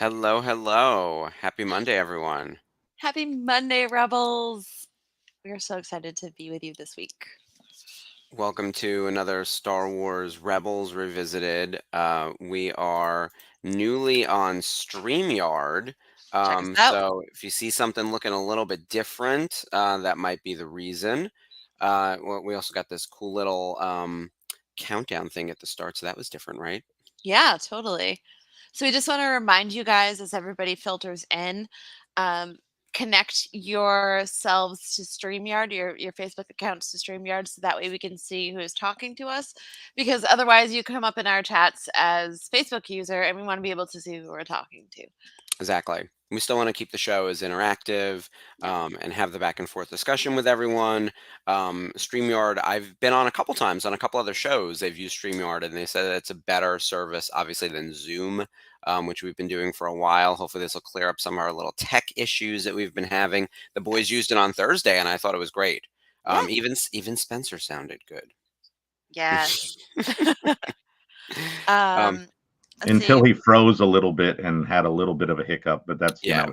Hello, hello. Happy Monday, everyone. Happy Monday, Rebels! We are so excited to be with you this week. Welcome to another Star Wars Rebels Revisited. We are newly on StreamYard. Check us out. So if you see something looking a little bit different, that might be the reason. We also got this cool little countdown thing at the start, so that was different, right? Yeah, totally. So we just want to remind you guys as everybody filters in, um, connect yourselves to StreamYard, your Facebook accounts to StreamYard, so that way we can see who is talking to us. Because otherwise, you come up in our chats as Facebook user, and we want to be able to see who we're talking to. Exactly. We still want to keep the show as interactive, Yeah. and have the back and forth discussion with everyone. StreamYard, I've been on a couple times on a couple other shows. They've used StreamYard and they said that it's a better service, obviously, than Zoom, which we've been doing for a while. Hopefully, this will clear up some of our little tech issues that we've been having. The boys used it on Thursday, and I thought it was great. Yeah. Even Spencer sounded good. Yes. um, um, let's Until see. he froze a little bit and had a little bit of a hiccup, but that's yeah,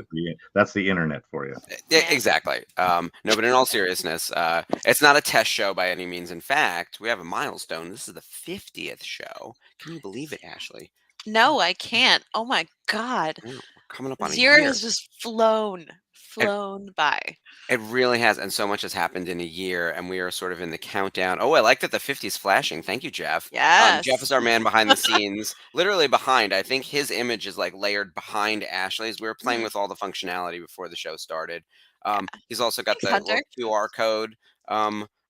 that's the internet for you. Yeah. Exactly. No, but in all seriousness, it's not a test show by any means. In fact, we have a milestone. This is the 50th show. Can you believe it, Ashley? No, I can't. Oh my god. Yeah, we're coming up on This a year year. has just flown by. It really has, and so much has happened in a year, and we are sort of in the countdown. Oh, I like that the 50 is flashing. Thank you, Jeff. Jeff Yes. is our man behind the scenes, literally behind. I think his image is like layered behind Ashley's. We were playing Mhm. with all the functionality before the show started. He's also got Thanks, the Hunter. little QR code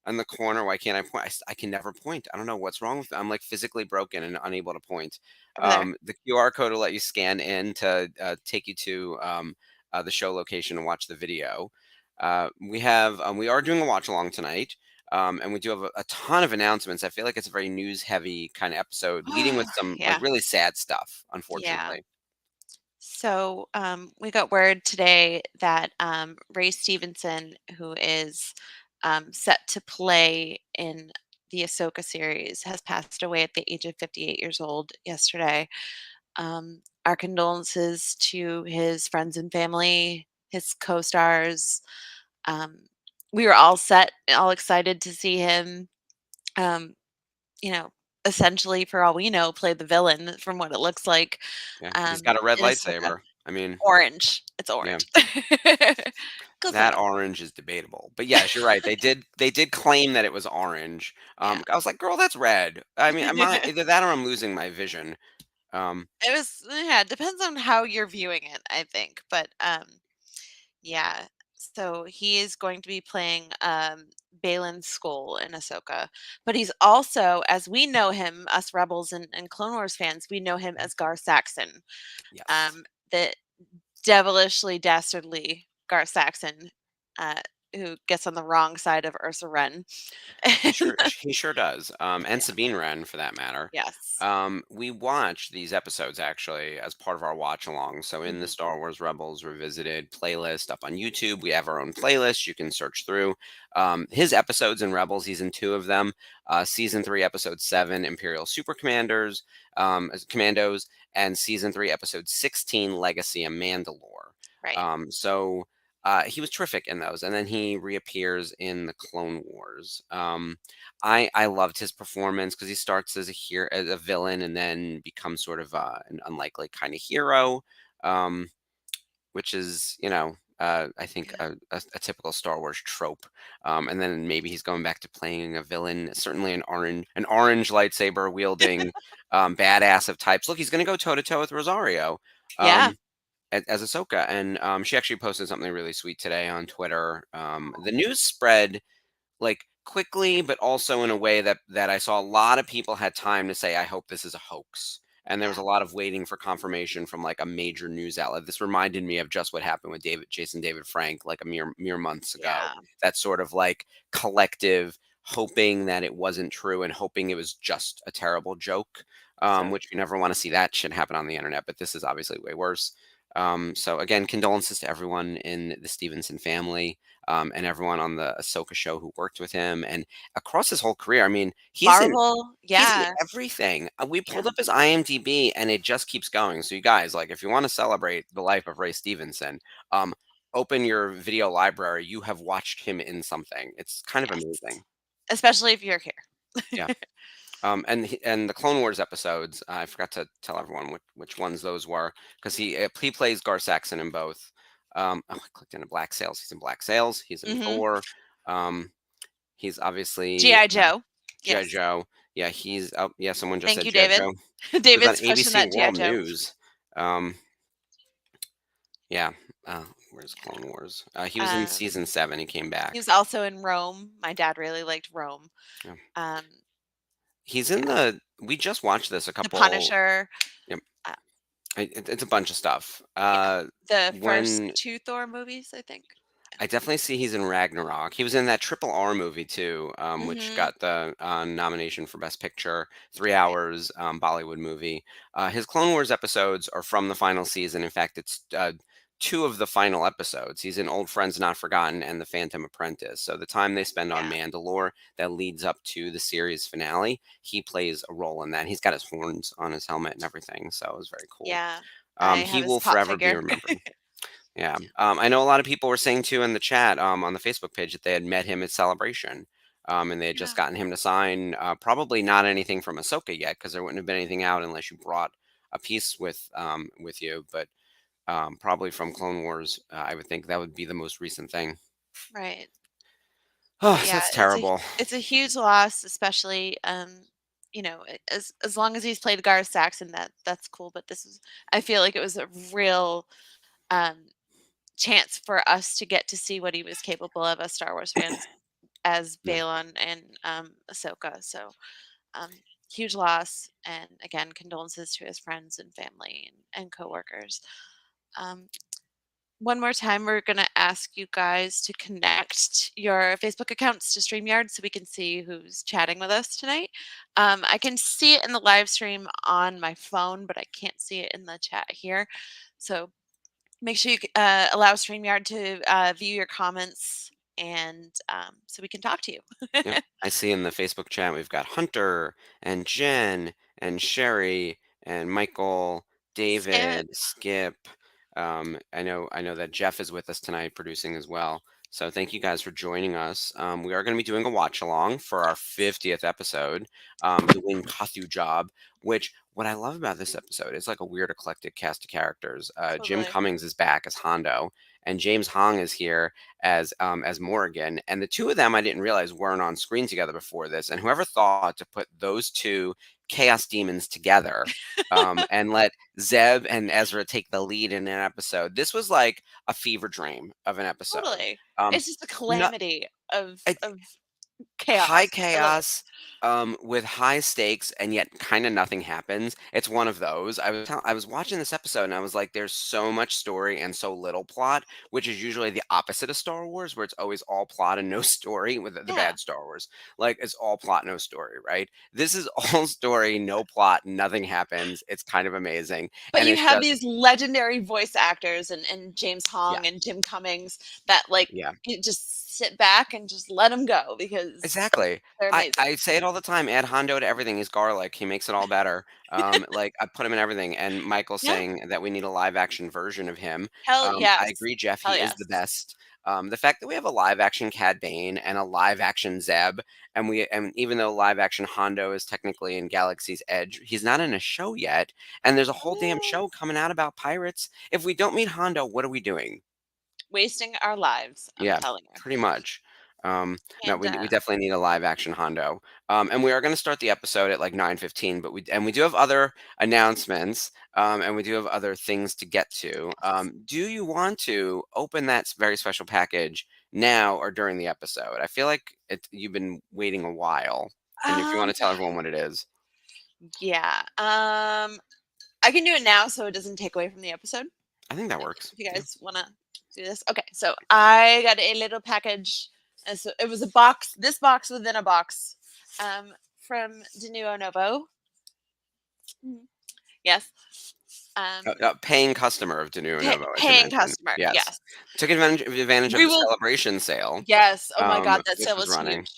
in the corner. Why can't I point? I can never point. I don't know what's wrong with me. I'm like physically broken and unable to point. Over there. The QR code will let you scan in to take you to the show location and watch the video. We are doing a watch along tonight, and we do have a ton of announcements. I feel like it's a very news heavy kind of episode, leading with some like Yeah. really sad stuff, Yeah. unfortunately. So we got word today that Ray Stevenson, who is set to play in the Ahsoka series, has passed away at the age of 58 years old yesterday. Our condolences to his friends and family, his co-stars. Um, we were all excited to see him. Um, you know, essentially, for all we know, play the villain from what it looks like. Yeah, he's got a red In Ahsoka. lightsaber. I mean, Orange. It's yeah, orange. Close that enough. orange is debatable, but yes, you're right. They did claim that it was orange. Yeah. I was like, girl, that's red. I mean, either that or I'm losing my vision. Um, It was yeah, it depends on how you're viewing it, I think. But yeah. So he is going to be playing Balin Skoll in Ahsoka. But he's also, as we know him, us rebels and Clone Wars fans, we know him as Gar Saxon. yes. Um the devilishly dastardly Gar Saxon, uh, who gets on the wrong side of Ursa Wren. He sure does, and Yeah. Sabine Wren for that matter. Yes. We watched these episodes actually as part of our watch along. So in the Mhm. Star Wars Rebels Revisited playlist up on YouTube, we have our own playlist you can search through. His episodes in Rebels, he's in two of them. Season 3, Episode 7, Imperial Super Commanders, Commandos, and Season 3, Episode 16, Legacy of Mandalore. Right. He was terrific in those, and then he reappears in the Clone Wars. I loved his performance because he starts as a hero, as a villain, and then becomes sort of an unlikely kind of hero, um, which is I think Yeah. a typical Star Wars trope. And then maybe he's going back to playing a villain, certainly an orange lightsaber wielding badass of types. Look, he's going to go toe to toe with Rosario. Yeah. Um, as Ahsoka, and she actually posted something really sweet today on Twitter. The news spread like quickly, but also in a way that I saw a lot of people had time to say, "I hope this is a hoax." And there was Yeah. a lot of waiting for confirmation from like a major news outlet. This reminded me of just what happened with Jason David Frank, like a mere months ago. Yeah. That sort of like collective hoping that it wasn't true and hoping it was just a terrible joke, So which you never want to see that shit happen on the internet. But this is obviously way worse. So again, condolences to everyone in the Stevenson family, and everyone on the Ahsoka show who worked with him and across his whole career. I mean, Marvel, he's in yeah, everything. We yeah. pulled up his IMDb and it just keeps going. So you guys, like, if you want to celebrate the life of Ray Stevenson, um, open your video library. You have watched him in something. It's kind of Yes. amazing. Especially if you're Yeah. here. And the Clone Wars episodes, I forgot to tell everyone which ones those were because he plays Gar Saxon in both. Oh, I clicked into Black Sails. He's in Black Sails. He's in Mhm. Thor. Um, he's obviously G.I. Joe. G.I. Yes. Joe. Yeah, he's oh yeah. Someone just Thank said you, G.I. David. Joe. He was on David's pushing ABC that G.I. World Joe. News. Um, yeah. Where's Clone Wars? He was in Um, season 7. He came he back. was also in Rome. My dad really liked Rome. Yeah. Um, He's in yeah. the. We just watched this a The couple. Punisher. Yep. Uh, It's a bunch of stuff. yeah. The first When 2 Thor movies, I think. I definitely see he's in Ragnarok. He was in that Triple R movie too, which Mhm. got the nomination for Best Picture. 3 Right. hours, Bollywood movie. His Clone Wars episodes are from the final season. In fact, it's 2 of the final episodes. He's in Old Friends Not Forgotten and The Phantom Apprentice. So the time they spend on Yeah. Mandalore that leads up to the series finale, he plays a role in that. He's got his horns on his helmet and everything, so it was very cool. Yeah. I He have his will pop forever be figure. remembered. Yeah. I know a lot of people were saying too in the chat, on the Facebook page that they had met him at Celebration. And they had just Yeah. gotten him to sign, probably not anything from Ahsoka yet, because there wouldn't have been anything out unless you brought a piece with you. But probably from Clone Wars, I would think that would be the most recent thing. Right. Oh, But yeah, that's terrible. it's a huge loss, especially as long as he's played Gar Saxon, that's cool. But this is I feel like it was a real um chance for us to get to see what he was capable of as Star Wars fans as Yeah. Balon and Ahsoka. So huge loss, and again, condolences to his friends and family and coworkers. Um, one more time, we're going to ask you guys to connect your Facebook accounts to StreamYard so we can see who's chatting with us tonight. I can see it in the live stream on my phone, but I can't see it in the chat here. So make sure you allow StreamYard to view your comments and so we can talk to you. Yep. I see in the Facebook chat we've got Hunter and Jen and Sherry and Michael, Skip. David, Skip. I know that Jeff is with us tonight producing as well. So thank you guys for joining us. We are going to be doing a watch along for our 50th episode, the Wynkahthu job. Which what I love about this episode is like a weird eclectic cast of characters. Jim Totally. Cummings is back as Hondo, and James Hong is here as Morrigan, and the 2 of them I didn't realize weren't on screen together before this. And whoever thought to put those 2 chaos demons together, and let Zeb and Ezra take the lead in an episode, this was like a fever dream of an episode. Totally. Um, It's just a not, calamity of I, of high chaos. I love it. chaos, with high stakes, and yet kind of nothing happens. It's one of those. I was watching this episode and I was like, there's so much story and so little plot, which is usually the opposite of Star Wars, where it's always all plot and no story with the Yeah. bad Star Wars. Like it's all plot, no story, right? This is all story, no plot, nothing happens. It's kind of amazing. But And you it's have just these legendary voice actors and James yeah, Hong and Jim Cummings that like yeah. you just sit back and just let them go because Exactly. they're amazing. I say it all the time, add Hondo to everything, he's garlic, he makes it all better. Like, I put him in everything, and Michael Yeah. saying that we need a live action version of him. Hell I yes. agree, Jeff, Hell he is the yes. best. The fact that we have a live action Cad Bane and a live action Zeb, and even though live action Hondo is technically in Galaxy's Edge, he's not in a show yet, and there's a whole damn Oh, show coming out about pirates. If we don't meet Hondo, what are we doing? wasting our lives, I'm Yeah, telling you. pretty much. No, And we definitely need a live action Hondo. And we are going to start the episode at like 9:15, but we do have other announcements, and we do have other things to get to. Do you want to open that very special package now or during the episode? I feel like you've been waiting a while, and if you want um to tell everyone what it is, yeah. I can do it now so it doesn't take away from the episode. I think that works. If you Yeah. guys want to do this. Okay, so I got a little package. So it was a box, this box within a box, from De Nuevo Novo. Mhm. Yes. Paying customer of Denuvo Novo, I should paying mention. customer. Yes. Yes. Took advantage of We the will. celebration sale, Yes. Oh my God, that which sale was was running. huge.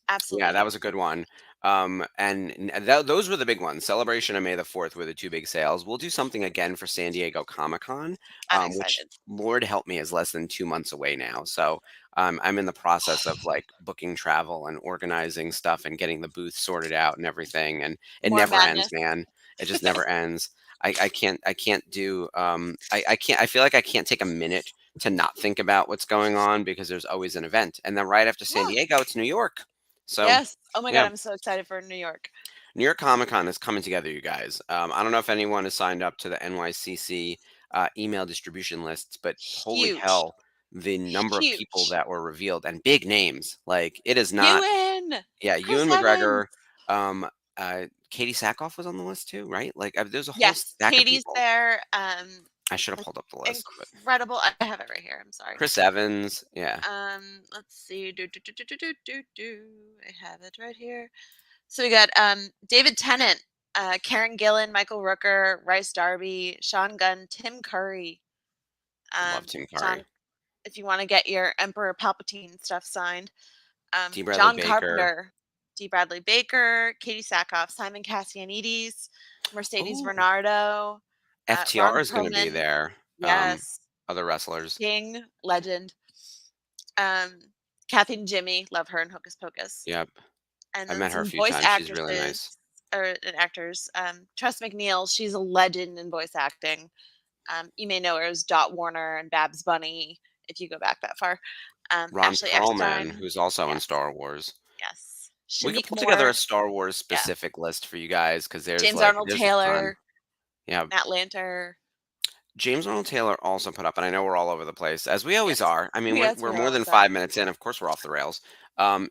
Yeah, Absolutely that was a huge. good one. Those were the big ones. Celebration and May the 4th were the two big sales. We'll do something again for San Diego Comic-Con, I'm which excited. Lord help me is less than 2 months away now. So I'm in the process of like booking travel and organizing stuff and getting the booth sorted out and everything. And it More never ends, madness. man. It just never ends. I can't do I can't I feel like I can't take a minute to not think about what's going on because there's always an event. And then right after San Yeah. Diego, it's New York. So Yes. Oh my God, yeah, I'm so excited for New York. New York Comic Con is coming together, you guys. I don't know if anyone has signed up to the NYCC email distribution lists, but holy Huge. hell, the number of people Huge. that were revealed and big names. Like it is not. Ewan. Yeah, Chris Ewan Evans. McGregor, Katie Sackhoff was on the list too, right? Like there's a whole Yes. stack of Katie's people. there. I should have Like, pulled up the list, but incredible. I have it right here. I'm sorry. Chris Evans, yeah, Let's see. I have it right here. So we got David Tennant, Karen Gillan, Michael Rooker, Rice Darby, Sean Gunn, Tim Curry. love Tim John, Curry, if you want to get your Emperor Palpatine stuff signed. D. Bradley John Baker. Carpenter, D. Bradley Baker, Katie Sackhoff, Simon Cassianides, Mercedes Oh, Renardo, FTR Ron is going to be Perlman. there. Yes. Other wrestlers. King, legend. Kathy and Jimmy, love her in Hocus Pocus. Yep. And I've then met her a some few voice times. She's really actresses nice. or actors. Tress McNeil, she's a legend in voice acting. You may know her as Dot Warner and Babs Bunny if you go back that far. Ron Ashley Perlman, Eckstein, who's also in yes, Star Wars. yes. We could Shanique pull together a Moore, Star Wars yeah. specific list for you guys because James Arnold there's a ton. Taylor, Yeah. Nat Lanter. James Arnold Taylor also put up, and I know we're all over the place, as we always Yes, are. I mean, yes, we're we more always than are. 5 minutes in. Of course, we're off the rails.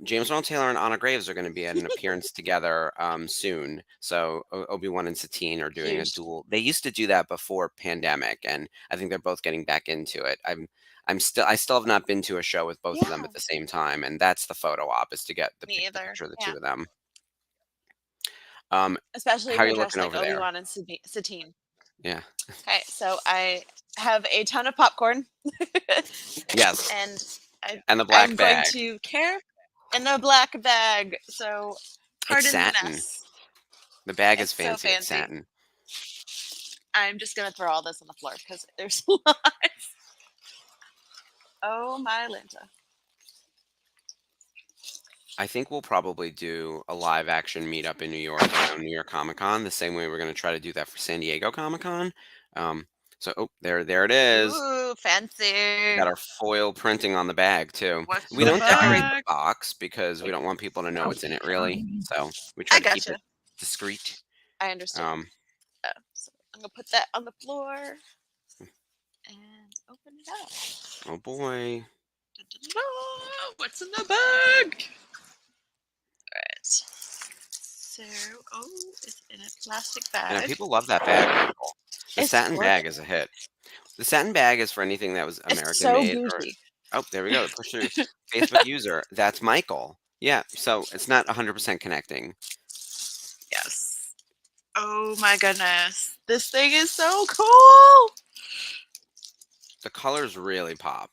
James Arnold Taylor and Anna Graves are going to be at an appearance together soon. So Obi-Wan and Satine are doing a Huge. duel. They used to do that before pandemic, and I think they're both getting back into it. I still have not been to a show with both of them Yeah, at the same time, and that's the photo op is to get me the either. picture of the Yeah, two of them. Um, especially if how are they're you dressed looking like over there? Obi-Wan and Satine. Yeah. Okay, so I have a ton of popcorn, Yes. and And the black I'm going bag. to care in a black bag. So It's pardon the satin. mess. The bag is It's so fancy. It's fancy. satin. I'm just gonna throw all this on the floor because there's lots. Oh my Linda. I think we'll probably do a live action meetup in New York around New York Comic Con, the same way we're going to try to do that for San Diego Comic Con. There it is. Ooh, We fancy. got our foil printing on the bag too. What's We in the don't decorate the bag? box because we don't want people to know what's in it really. So we try I to keep gotcha. it discreet. I understand. Um, So I'm gonna put that on the floor and open it up. oh boy. Da-da-da-da. What's in the bag? Alright. So, oh, it's in a plastic I know bag. people love that bag, Michael. The It's satin gorgeous. bag is a hit. The satin bag is for anything that was It's American so made or bougie. oh, there we go. Push through. Facebook user. That's Michael. Yeah. So it's not 100% connecting. Yes. Oh my goodness. This thing is so cool. The colors really pop.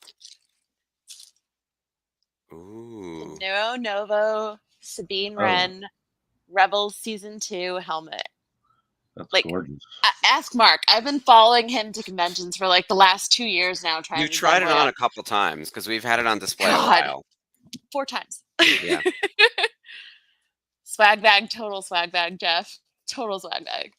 Ooh. Nero Novo, Sabine Oh, Wren, Rebels Season 2 helmet. that's Like, gorgeous. ask Mark. I've been following him to conventions for like the last 2 years now, trying You to get that tried it boy on up. a couple times because we've had it on display a God, while. 4 times. Yeah. Swag bag, total swag bag, Jeff. Total swag bag.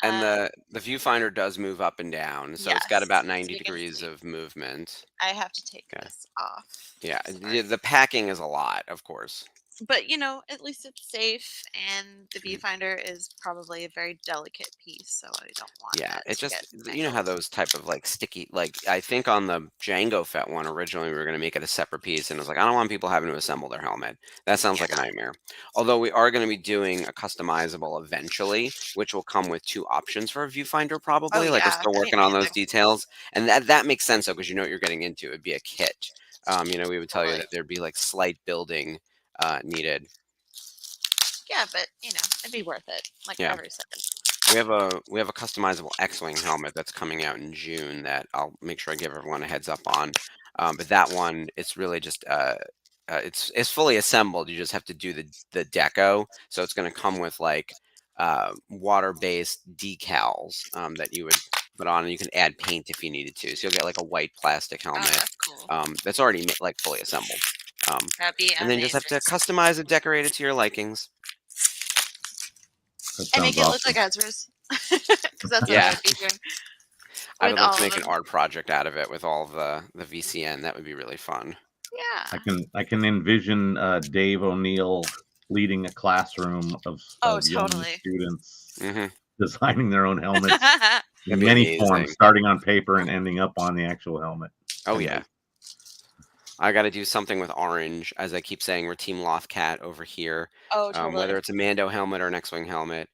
And the viewfinder does move up and down, so it's got Yes, about so 90 you can degrees see. of movement. I have to take Okay. this off. Yeah. Sorry. The packing is a lot, of course. But you know, at least it's safe, and the Mhm. viewfinder is probably a very delicate piece, so I don't want Yeah, that it to just get you know how mangled. those type of like sticky like I think on the Django Fett one originally we were going to make it a separate piece and I was like I don't want people having to assemble their helmet. That sounds Yeah. like a nightmare. Although we are going to be doing a customizable eventually, which will come with two options for a viewfinder Oh probably. Like we're yeah, still that'd be working on those amazing. details, and that makes sense though because you know what you're getting into. It'd be a kit. We would tell you Totally. that there'd be like slight building needed. Yeah, but you know, it'd be worth it. Like Yeah. every second. we have a customizable X-wing helmet that's coming out in June that I'll make sure I give everyone a heads up on. But that one, it's really just it's fully assembled. You just have to do the deco. So it's going to come with like water-based decals that you would put on, and you can add paint if you needed to. So you'll get like a white plastic Oh, helmet that's cool. that's already like fully assembled. Um, That'd be and then you just have amazing. to customize it, decorate it to your likings. That And make sounds it look like awesome. Ezra's. Because that's what I Yeah, would be doing I with would love all to of make an them. art project out of it with all of the VCN. That would be really fun. Yeah. I can envision Dave O'Neill leading a classroom Oh, of young totally. students Hmm. designing their own helmets That'd in be many forms, amazing. starting on paper and ending up on the actual helmet. Oh And yeah. they I got to do something with orange. As I keep saying, we're Team Lothcat over here. Oh, Whether totally. it's a Mando helmet or an X-wing helmet,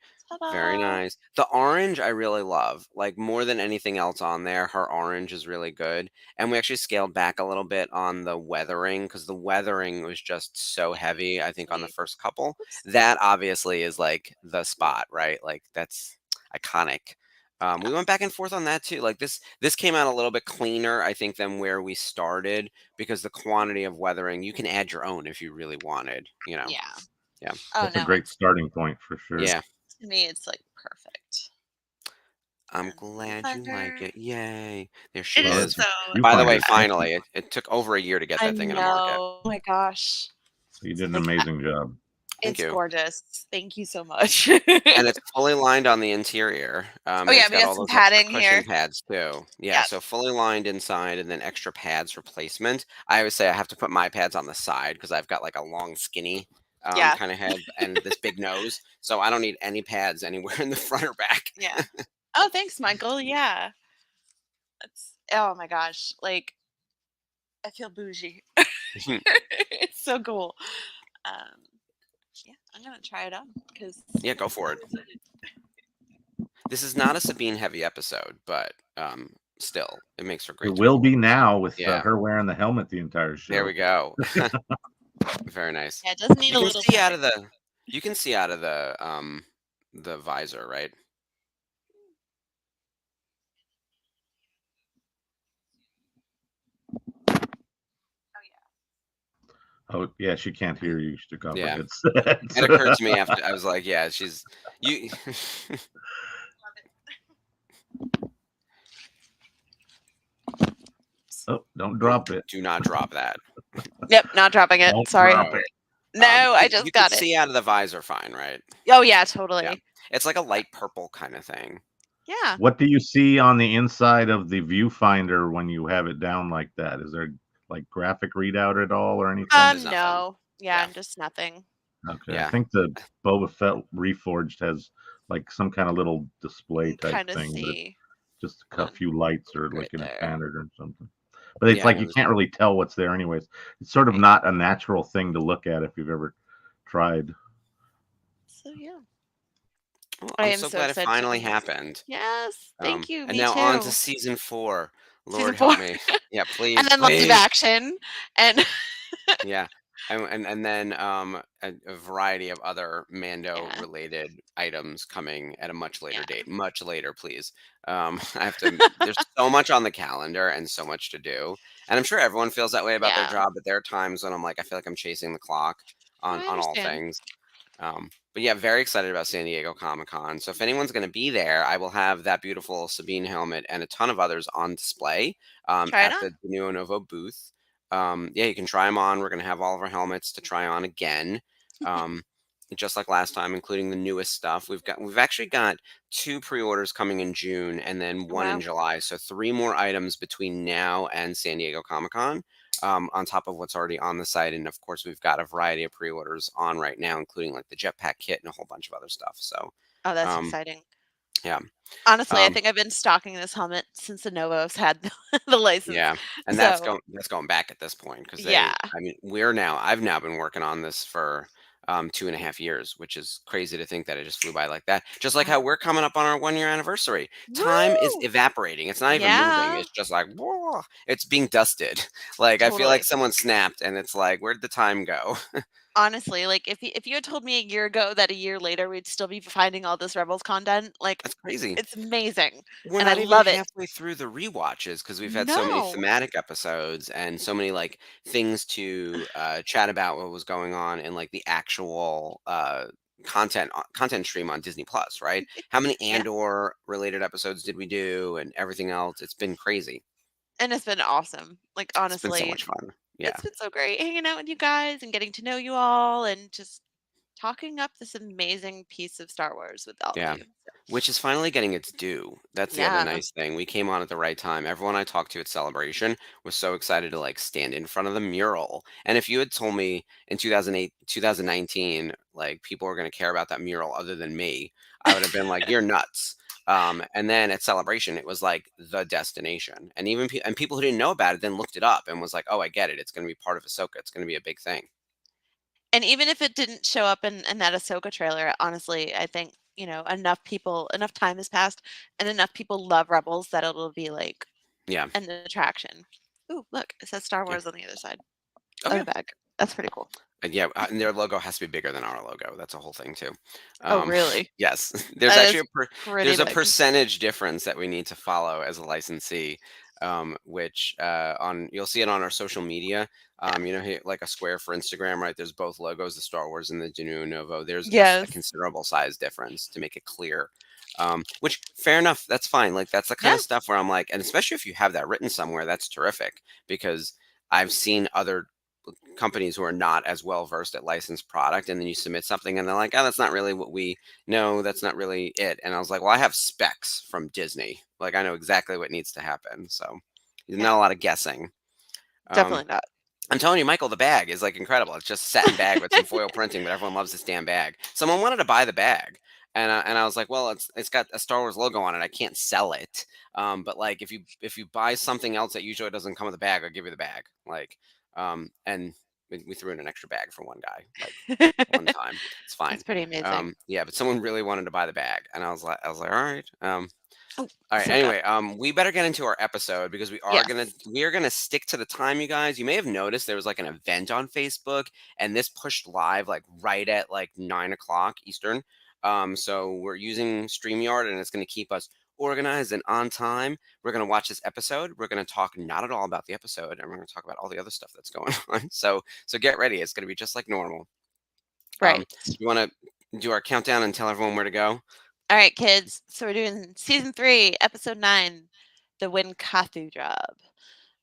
very Ta-da! nice. The orange I really love, like more than anything else on there. Her orange is really good, and we actually scaled back a little bit on the weathering because the weathering was just so heavy. I think on the Sweet. first couple, Oops. that obviously is like the spot, right? Like that's iconic. We Yeah. went back and forth on that too. Like this came out a little bit cleaner, I think, than where we started because the quantity of weathering you can add your own if you really wanted. Yeah. Yeah, Oh, that's a no. great starting point for sure. yeah. To me, it's like perfect. I'm And glad you like thunder. it. Yay! There she It Well, is is. that so. By the way, viewfinder's awesome. finally, it took over a year to get I that thing in the market. know. Oh my gosh. You did an Like, amazing job. Thank it's you. gorgeous. Thank you so much. And it's fully lined on the interior, Oh, and yeah, it's we got got all some those extra padding cushion here. pads too. Yeah, Yeah. so fully lined inside, and then extra pads for placement. I always say I have to put my pads on the side because I've got like a long, skinny Yeah. kind of head and this big nose, so I don't need any pads anywhere in the front or back. Yeah. Oh, thanks, Michael. Yeah. That's, oh my gosh. Like, I feel bougie. It's so cool. Um, yeah, I'm gonna try it on because Yeah, go for it. This is not a Sabine heavy episode, but still, it makes for It great will talk. be now with Yeah, her wearing the helmet the entire there we show. go. Very nice. yeah, it does need You a can little see out padding. of the visor, right? Oh yeah, Oh yeah, she can't hear you. She took off her Yeah. headset. It occurred to me after I was like, yeah, she's you. love it. Oh, don't drop it. Do not drop that. Yep, not dropping it. Don't Sorry. drop No. it. No, I You just could got it. see out of the visor fine, right? Oh yeah, Yeah. totally. It's like a light purple kind of thing. Yeah. What do you see on the inside of the viewfinder when you have it down like that? Is there like graphic readout at all or anything? There's nothing. No. Yeah, Yeah. just nothing. Okay, I Yeah. think the Boba Fett Reforged has like some kind of little display type Kind of thing, but see just a one few lights or right like in a there. pattern or something. But it's Yeah. like you can't really tell what's there anyways. It's sort of Right. not a natural thing to look at if you've ever tried. So yeah. Well, I I'm am so so glad it excited to finally open this. happened. Yes. Thank you. And Me now on to too. season 4. Season Lord four. help me. Yeah, And please, then live please. action. And Yeah. And then a variety of other Mando yeah. related items coming at a much later Yeah. date. Much later, please. I have to there's so much on the calendar and so much to do. And I'm sure everyone feels that way about their Yeah. job, but there are times when I'm like, I feel like I'm chasing the clock I on all understand. things. But yeah, very excited about San Diego Comic Con. So if anyone's going to be there, I will have that beautiful Sabine helmet and a ton of others on display Try it at on. the Nuo Novo booth. Yeah, you can try them on. We're going to have all of our helmets to try on again, um, just like last time, including the newest stuff. We've actually got 2 pre-orders coming in June and then one in Wow. July. So 3 more items between now and San Diego Comic Con. On top of what's already on the site. And of course, we've got a variety of pre-orders on right now, including like the jetpack kit and a whole bunch of other stuff. So, Oh, that's um, exciting. yeah, Honestly, I um, think I've been stocking this helmet since the Novos had the license. yeah, and So that's going back at this point because yeah. I've now been working on this for 2.5 years, which is crazy to think that it just flew by like that. Just like how Wow. we're coming up on our 1 year anniversary. Time is Woo! evaporating. It's not even moving. Yeah, It's just like, whoa, it's being dusted. Like, I feel like totally. someone snapped and it's like, where'd the time go? Honestly, like, if you had told me a year ago that a year later we'd still be finding all this Rebels content, like, That's crazy. it's amazing, We're and I not even love it. halfway through the rewatches because we've had so many No. thematic episodes and so many like things to chat about what was going on in like the actual content stream on Disney Plus, right? How many Yeah, Andor related episodes did we do and everything else? It's been crazy. and it's been awesome. Like, It's been so honestly, much fun. Yeah. it's been so great hanging out with you guys and getting to know you all and just talking up this amazing piece of Star Wars with all of Yeah. you. So, Which is finally getting its due. That's the other yeah. nice thing. We came on at the right time. Everyone I talked to at Celebration was so excited to like stand in front of the mural. And if you had told me in 2008, 2019, like people were going to care about that mural other than me, I would have been like, "You're nuts." And then at Celebration, it was like the destination. And even and people who didn't know about it then looked it up and was like, "Oh, I get it. It's going to be part of Ahsoka. It's going to be a big thing." And even if it didn't show up in that Ahsoka trailer, honestly, I think, enough time has passed and enough people love Rebels that it'll be like Yeah. an attraction. Ooh, look, it says Star Yeah. Wars on the other side Oh of yeah. the bag. That's pretty cool. Yeah, and their logo has to be bigger than our logo. That's a whole thing too. Oh, Um, really? yes, there's That actually is pretty there's a big. percentage difference that we need to follow as a licensee, which on you'll see it on our social media. Yeah. Like a square for Instagram, right? There's both logos, the Star Wars and the Genuine Novo. There's a Yes. considerable size difference to make it clear. Which fair enough, that's fine. Like that's the kind Yeah. of stuff where I'm like, and especially if you have that written somewhere, that's terrific because I've seen other companies who are not as well versed at licensed product and then you submit something and they're like, oh, that's not really what we know, that's not really it. And I was like, well, I have specs from Disney, like I know exactly what needs to happen, so there's Yeah. not a lot of guessing. um, Definitely not. I'm telling you, Michael, the bag is like incredible. It's just satin bag with some foil printing, but everyone loves this damn bag. Someone wanted to buy the bag, and I was like, well, it's got a Star Wars logo on it. I can't sell it. But like if you buy something else that usually doesn't come with the bag, I'll give you the bag. Like, and we threw in an extra bag for one guy, like one time. It's fine. That's pretty amazing. Yeah, but someone really wanted to buy the bag, and I was like, all right. Oh, All right. Ahsoka. Anyway, we better get into our episode because Yes. we are gonna stick to the time, you guys. You may have noticed there was like an event on Facebook, and this pushed live like right at like 9 o'clock Eastern. So we're using StreamYard, and it's gonna keep us organized and on time. We're gonna watch this episode. We're gonna talk not at all about the episode, and we're gonna talk about all the other stuff that's going on. So get ready. It's gonna be just like normal. Right. You want to do our countdown and tell everyone where to go? All right, kids. So we're doing season 3, episode 9, the Wynkahthu job.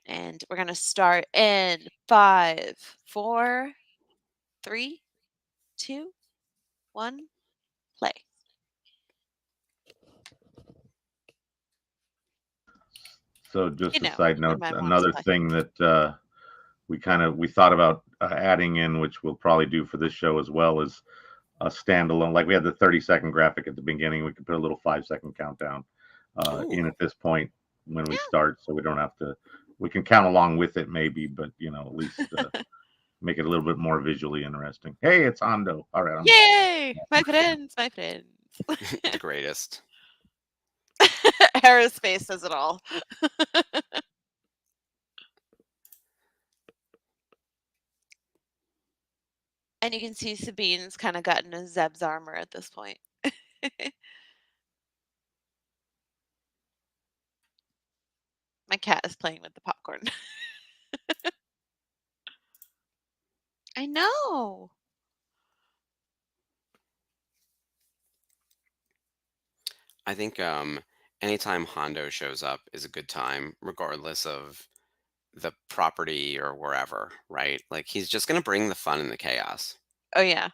And we're going to start in 5, 4, 3, 2, 1, play. So just a side When note, my mom's another play. thing that we thought about adding in, which we'll probably do for this show as well, is a standalone. Like we had the 30-second graphic at the beginning, we could put a little 5-second countdown Ooh, in at this point when we Yeah. start, so we don't have to. We can count along with it maybe, but at least make it a little bit more visually interesting. Hey, it's Hondo. All right, I'm Yay! My friends, my friends. the greatest. Aerospace says it all. And you can see Sabine's kind of gotten a Zeb's armor at this point. My cat is playing with the popcorn. I know. I think anytime Hondo shows up is a good time, regardless of the property or wherever, right? Like he's just gonna bring the fun and the chaos. Oh yeah.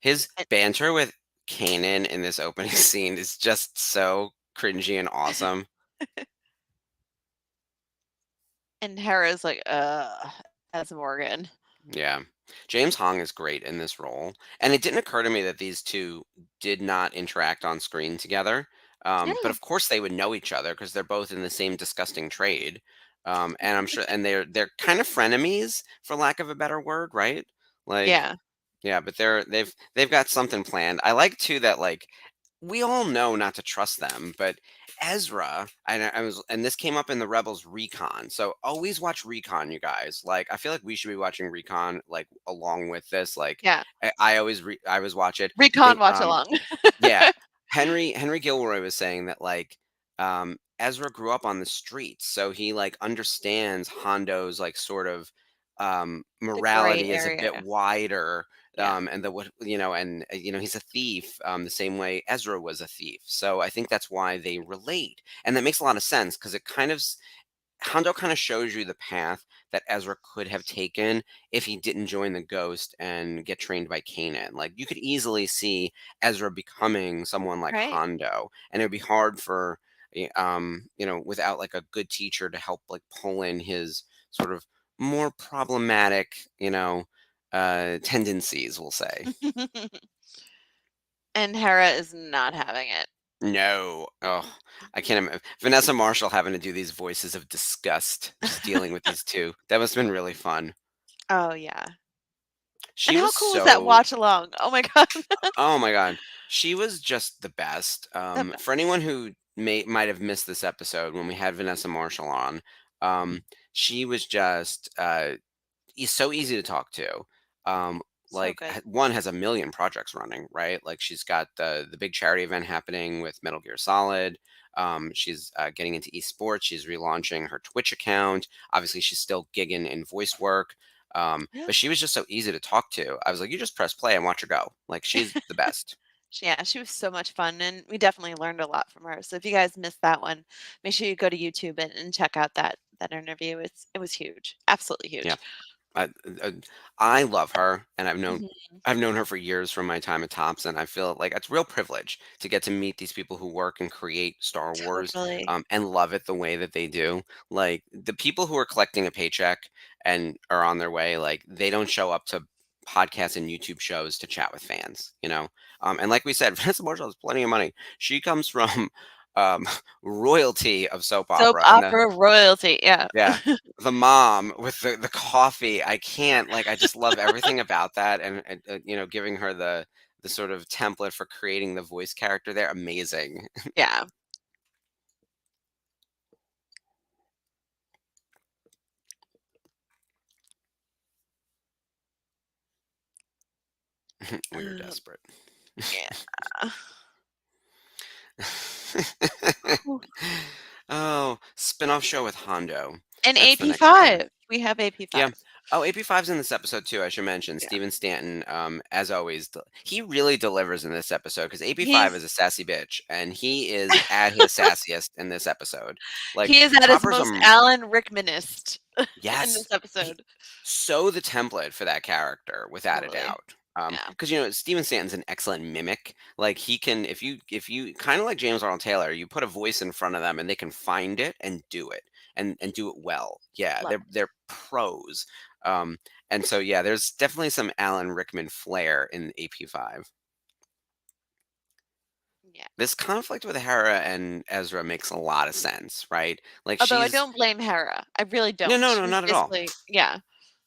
His And, banter with Kanan in this opening scene is just so cringy and awesome. and Hera's like, as Morgan. Yeah. James Hong is great in this role. And it didn't occur to me that these two did not interact on screen together. But Yeah. of course they would know each other because they're both in the same disgusting trade. And I'm sure and they're kind of frenemies for lack of a better word, right? Like Yeah. Yeah, but they've got something planned. I like too that like we all know not to trust them, but Ezra, I was, and this came up in the Rebels recon. So always watch recon, you guys. Like I feel like we should be watching recon like along with this. Like Yeah. I always watch it. Recon They watch along. Yeah. Henry Gilroy was saying that like Ezra grew up on the streets, so he like understands Hondo's like sort of The gray morality is a bit area. wider, Yeah. and the what and he's a thief, the same way Ezra was a thief. So I think that's why they relate, and that makes a lot of sense because it kind of Hondo kind of shows you the path that Ezra could have taken if he didn't join the Ghost and get trained by Kanan. Like you could easily see Ezra becoming someone like Right. Hondo, and it would be hard for without like a good teacher to help like pull in his sort of more problematic, tendencies, we'll say. And Hera is not having it. No. Oh, I can't imagine Vanessa Marshall having to do these voices of disgust, just dealing with these two. That must have been really fun. Oh, yeah. And She how was cool is that so watch along? Oh my god. oh my god. She was just the best. The For best. anyone who might have missed this episode when we had Vanessa Marshall on, she was just so easy to talk to. Um, So like good. one has a million projects running, right? Like she's got the big charity event happening with Metal Gear Solid. She's getting into esports. She's relaunching her Twitch account. Obviously, she's still gigging in voice work. Yeah. But she was just so easy to talk to. I was like, you just press play and watch her go. Like she's the best. Yeah, she was so much fun, and we definitely learned a lot from her. So if you guys missed that one, make sure you go to YouTube and check out that interview. It was huge, absolutely Yeah. huge. I uh, I love her, and Mhm. I've known her for years from my time at Tops, and I feel like it's a real privilege to get to meet these people who work and create Star Wars, Totally. and love it the way that they do. Like the people who are collecting a paycheck and are on their way, like they don't show up to podcasts and YouTube shows to chat with fans, you know. And like we said, Vanessa Marshall has plenty of money. She comes from um, royalty of soap Soap opera, and opera royalty. Yeah. yeah. The mom with the coffee, I can't, like, I just love everything about that, and giving her the sort of template for creating the voice character there, amazing. Yeah. We are Um, desperate. yeah. Whew. Oh, spin-off show with Hondo. And That's the next show. AP5. We have Yeah. AP5. Oh, AP5's in this episode too, I should mention. Yeah. Steven Stanton, as always, he really delivers in this episode because AP5 He's is a sassy bitch, and he is at his sassiest in this episode. Like, he is at his Chopper's most Alan Rickmanist in yes, this episode. so the template for that character without a Totally. doubt. Yeah. Because Steven Stanton's an excellent mimic. Like he can, if you kind of like James Arnold Taylor, you put a voice in front of them and they can find it and do it and do it well. Yeah, Love it. they're pros. Um, and so yeah, there's definitely some Alan Rickman flair in AP5. Yeah. This conflict with Hera and Ezra makes a lot of sense, right? Like Although I she's don't blame Hera. I really no, don't. no, She no, was not at all. basically yeah.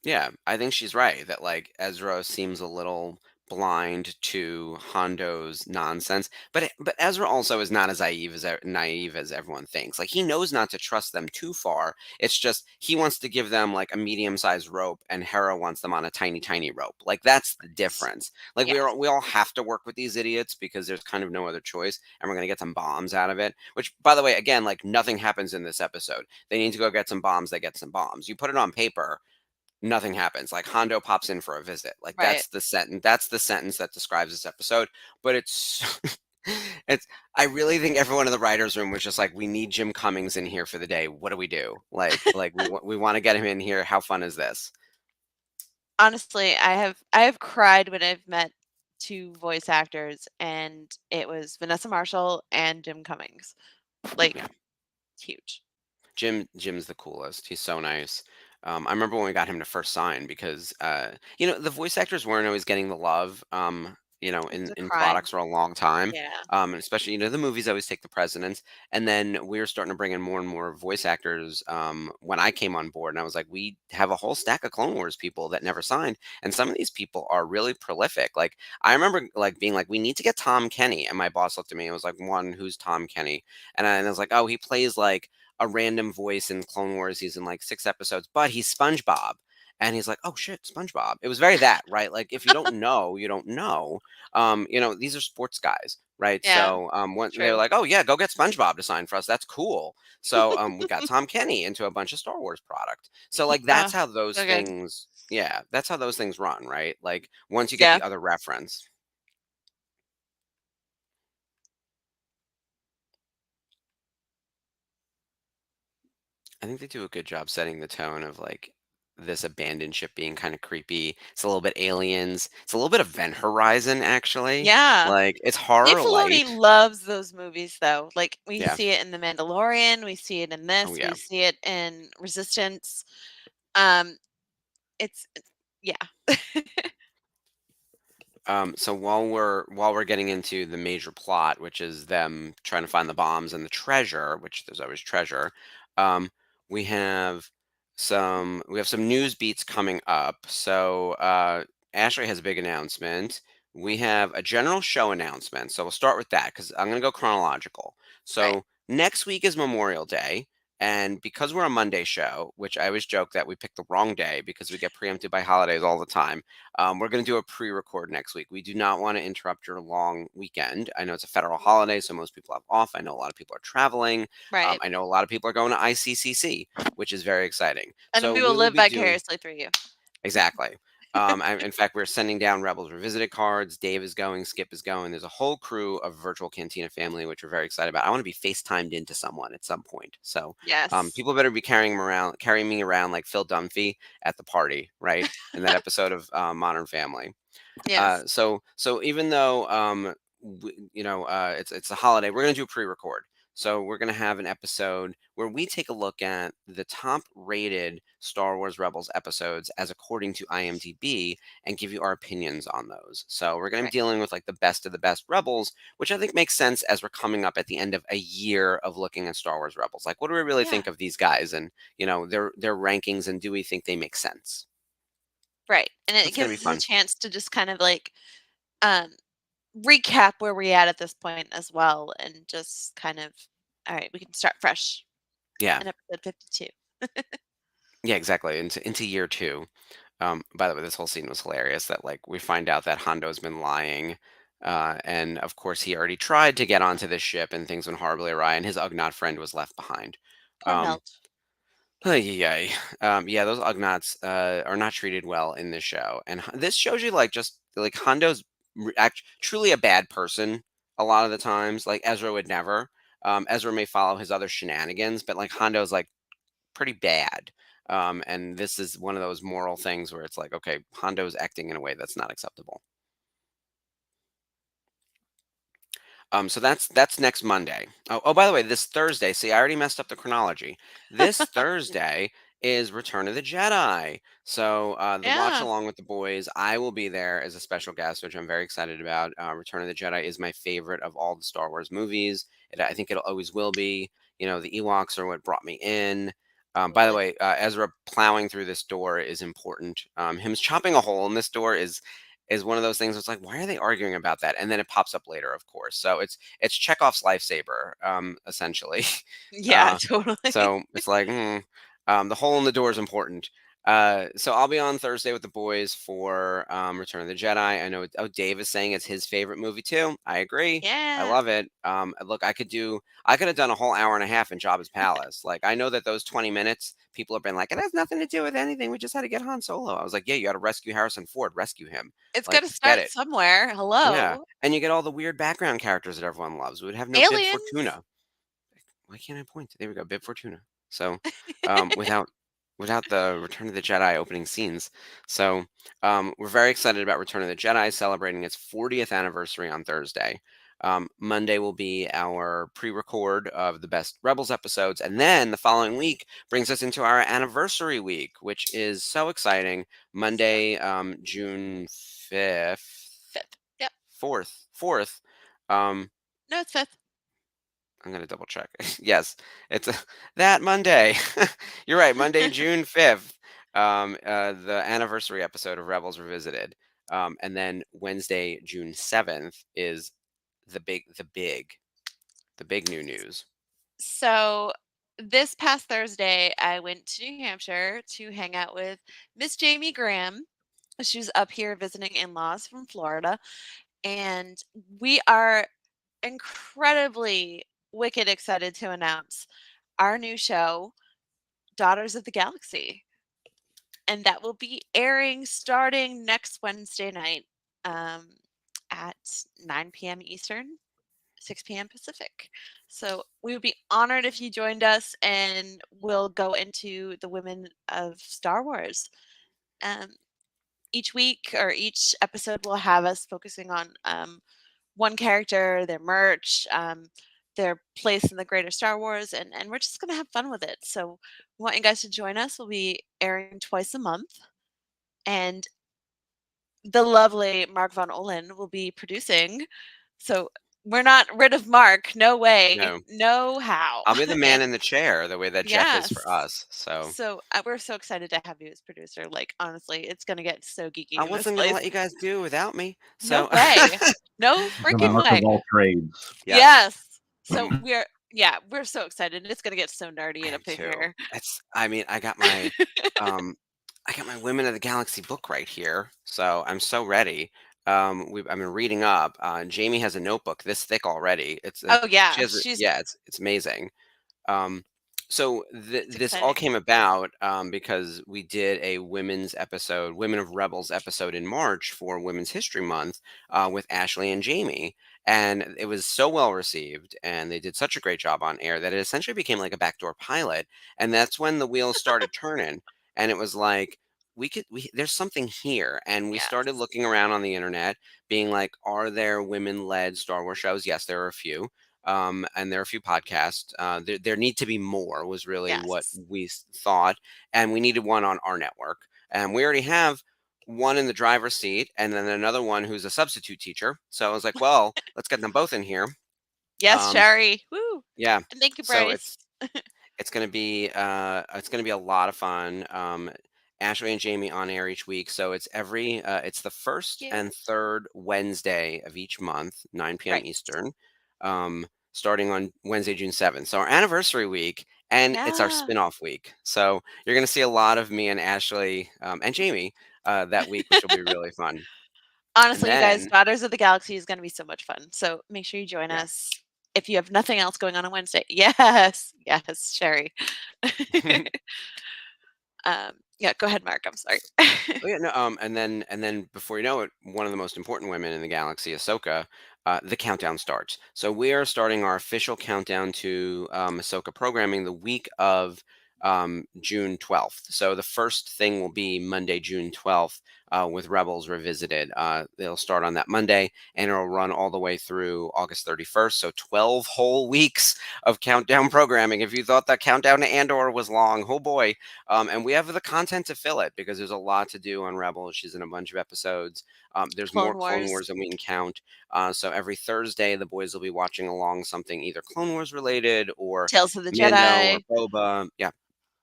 Yeah, I think she's right that like Ezra seems a little blind to Hondo's nonsense, but Ezra also is not as naive as everyone thinks. Like he knows not to trust them too far. It's just he wants to give them like a medium-sized rope, and Hera wants them on a tiny, tiny rope. Like that's the difference. Like Yes. we all have to work with these idiots because there's kind of no other choice, and we're gonna get some bombs out of it. Which, by the way, again, like nothing happens in this episode. They need to go get some bombs. They get some bombs. You put it on paper, nothing happens. Like Hondo pops in for a visit. Like Right. that's the sentence that describes this episode. But it's it's I really think everyone in the writers room was just like, we need Jim Cummings in here for the day. What do we do? Like we want to get him in here. How fun is this? Honestly, I have cried when I've met 2 voice actors, and it was Vanessa Marshall and Jim Cummings. Like, Yeah. it's huge. Jim's the coolest. He's so nice. I remember when we got him to first sign because the voice actors weren't always getting the love It's a in crime. products for a long time. Yeah. And especially, the movies always take the precedence. And then we were starting to bring in more and more voice actors when I came on board. And I was like, we have a whole stack of Clone Wars people that never signed. And some of these people are really prolific. Like, I remember like being like, we need to get Tom Kenny. And my boss looked at me and was like, one, who's Tom Kenny? And I was like, oh, he plays like a random voice in Clone Wars. He's in like 6 episodes, but he's SpongeBob. And he's like, "Oh shit, SpongeBob." It was very that, right? Like if you don't know, you don't know. These are sports guys, right? Yeah, So when they were true. like, "Oh yeah, go get SpongeBob to sign for us." That's cool. So we got Tom Kenny into a bunch of Star Wars product. So like Oh, that's how those so good. things, yeah, that's how those things run, right? Like once you get Yeah. the other reference. I think they do a good job setting the tone of like this abandoned ship being kind of creepy. It's a little bit aliens. It's a little bit of Event Horizon, actually. Yeah. Like it's Dave horror Filoni light. loves those movies, though. Like, we Yeah. see it in The Mandalorian, we see it in Oh this, yeah. we see it in Resistance. Um, it's yeah. So while we're getting into the major plot, which is them trying to find the bombs and the treasure, which there's always treasure, um, we have some news beats coming up. So Ashley has a big announcement. We have a general show announcement. So we'll start with that because I'm gonna go chronological. Right. So next week is Memorial Day. And because we're a Monday show, which I always joke that we picked the wrong day because we get preempted by holidays all the time, we're going to do a pre-record next week. We do not want to interrupt your long weekend. I know it's a federal holiday, so most people have off. I know a lot of people are traveling. Right. I know a lot of people are going to ICCC, which is very exciting. And So we will we will live be doing vicariously through you. exactly. In fact, we're sending down Rebels Revisited cards. Dave is going. Skip is going. There's a whole crew of virtual Cantina family, which we're very excited about. I want to be FaceTimed into someone at some point. So Yes. people better be carrying me around like Phil Dunphy at the party, right? In that episode of Modern Family. Yes. So even though it's a holiday, we're gonna do a pre-record. So we're gonna have an episode where we take a look at the top rated Star Wars Rebels episodes as according to IMDb and give you our opinions on those. So we're gonna be Right. dealing with like the best of the best Rebels, which I think makes sense as we're coming up at the end of a year of looking at Star Wars Rebels. Like, what do we really Yeah. think of these guys and their rankings, and do we think they make sense? Right. And So it it's gonna gives be us a fun. chance to just kind of like um recap where we're at this point as well, and just kind of, all right, we can start fresh Yeah. in episode 52. Yeah, exactly. Into year two. By the way, this whole scene was hilarious. That like we find out that Hondo's been lying, and of course he already tried to get onto this ship, and things went horribly awry, and his Ugnaught friend was left behind. Poor Um, Melt. ay, yeah, those Ugnaughts are not treated well in this show, and this shows you like just like Hondo's truly a bad person a lot of the times. Like Ezra would never. Ezra may follow his other shenanigans, but like Hondo's like pretty bad. And this is one of those moral things where it's like, okay, Hondo's acting in a way that's not acceptable. So that's next Monday. Oh, by the way, this Thursday. See, I already messed up the chronology. This Thursday is Return of the Jedi. So the watch Yeah. along with the boys, I will be there as a special guest, which I'm very excited about. Return of the Jedi is my favorite of all the Star Wars movies. I think it always will be. The Ewoks are what brought me in. By the Totally. way, Ezra plowing through this door is important. Him chopping a hole in this door is one of those things that's like, why are they arguing about that? And then it pops up later, of course. So it's Chekhov's lifesaver, essentially. Yeah, Uh, totally. so it's like, the hole in the door is important. So I'll be on Thursday with the boys for Return of the Jedi. I know. Oh, Dave is saying it's his favorite movie too. I agree. I Yeah. love it. Look, I could have done a whole hour and a half in Jabba's palace. Like I know that those 20 minutes, people have been like, it has nothing to do with anything. We just had to get Han Solo. I was like, yeah, you got to rescue Harrison Ford. Rescue him. It's Like, gotta get start it. somewhere. Yeah, Hello. and you get all the weird background characters that everyone loves. We would have no Bib Aliens. Fortuna. Why can't I point? There we go, Bib Fortuna. So, without the Return of the Jedi opening scenes, so we're very excited about Return of the Jedi celebrating its 40th anniversary on Thursday. Monday will be our pre-record of the best Rebels episodes, and then the following week brings us into our anniversary week, which is so exciting. So Monday, June 5th. 5th. Yep. 4th. Um, No, it's 5th. I'm gonna double check. Yes, it's that Monday. You're right, Monday, June 5th. The anniversary episode of Rebels Revisited. And then Wednesday, June 7th is the big new news. So this past Thursday, I went to New Hampshire to hang out with Miss Jamie Graham. She was up here visiting in-laws from Florida, and we are incredibly wicked excited to announce our new show, Daughters of the Galaxy. And that will be airing starting next Wednesday night um, at 9 p.m. Eastern, 6 p.m. Pacific. So we would be honored if you joined us, and we'll go into the women of Star Wars. Um, each week or each episode will have us focusing on one character, their merch, their place in the greater Star Wars, and we're just going to have fun with it. So we want you guys to join us. We'll be airing twice a month, and the lovely Mark Von Olin will be producing. So we're not rid of Mark. No way. No, No how. I'll be the man And in the chair, the way that Jeff is for yes. us. So So we're so excited to have you as producer. Like, honestly, it's going to get so geeky I in this wasn't gonna place. let you guys do without me. No So way. No The freaking mark of way. all trades. yes, Yes. So we're so excited. It's going to get so nerdy I and am up in too. here. I mean, um, I got my Women of the Galaxy book right here, so I'm so ready. I've been reading up. Jamie has a notebook this thick already. Oh She yeah, has, yeah, it's amazing. Um, so it's this all exciting. came about because we did a Women of Rebels episode in March for Women's History Month with Ashley and Jamie, and it was so well received, and they did such a great job on air that it essentially became like a backdoor pilot, and that's when the wheels started turning, and it was like there's something here, and we started Yes. looking around on the internet, being like, are there women-led Star Wars shows? Yes, there are a few. And there are a few podcasts. There need to be more, was really what Yes. we thought, and we needed one on our network. And we already have one in the driver's seat, and then another one who's a substitute teacher. So I was like, well, let's get them both in here. Yes, Um, Sherry. Woo. yeah. And thank you, So Bryce. it's gonna be a lot of fun. Ashley and Jamie on air each week, so it's the first Yeah. and third Wednesday of each month, 9 p.m. Right. Eastern, starting on Wednesday, June 7th. So our anniversary week, and it's our Yeah. spin-off week. So you're gonna see a lot of me and Ashley and Jamie that week, which will be really fun. And Honestly, you guys, then, Daughters of the Galaxy is going to be so much fun. So make sure you join yeah. us if you have nothing else going on Wednesday. Yes. Yes, Sherry. Yeah, go ahead, Mark. I'm sorry. Oh yeah, no, and then before you know it, one of the most important women in the galaxy, Ahsoka, the countdown starts. So we are starting our official countdown to Ahsoka programming the week of June 12th. So the first thing will be Monday, June 12th, with Rebels Revisited. They'll start on that Monday, and it'll run all the way through August 31st. So 12 whole weeks of countdown programming. If you thought that countdown to Andor was long, oh boy. And we have the content to fill it because there's a lot to do on Rebels. She's in a bunch of episodes. There's more Clone Clone Wars, Wars than we can count. So every Thursday, the boys will be watching along something either Clone Wars related or Tales of the Mando or Jedi. Boba. Yeah,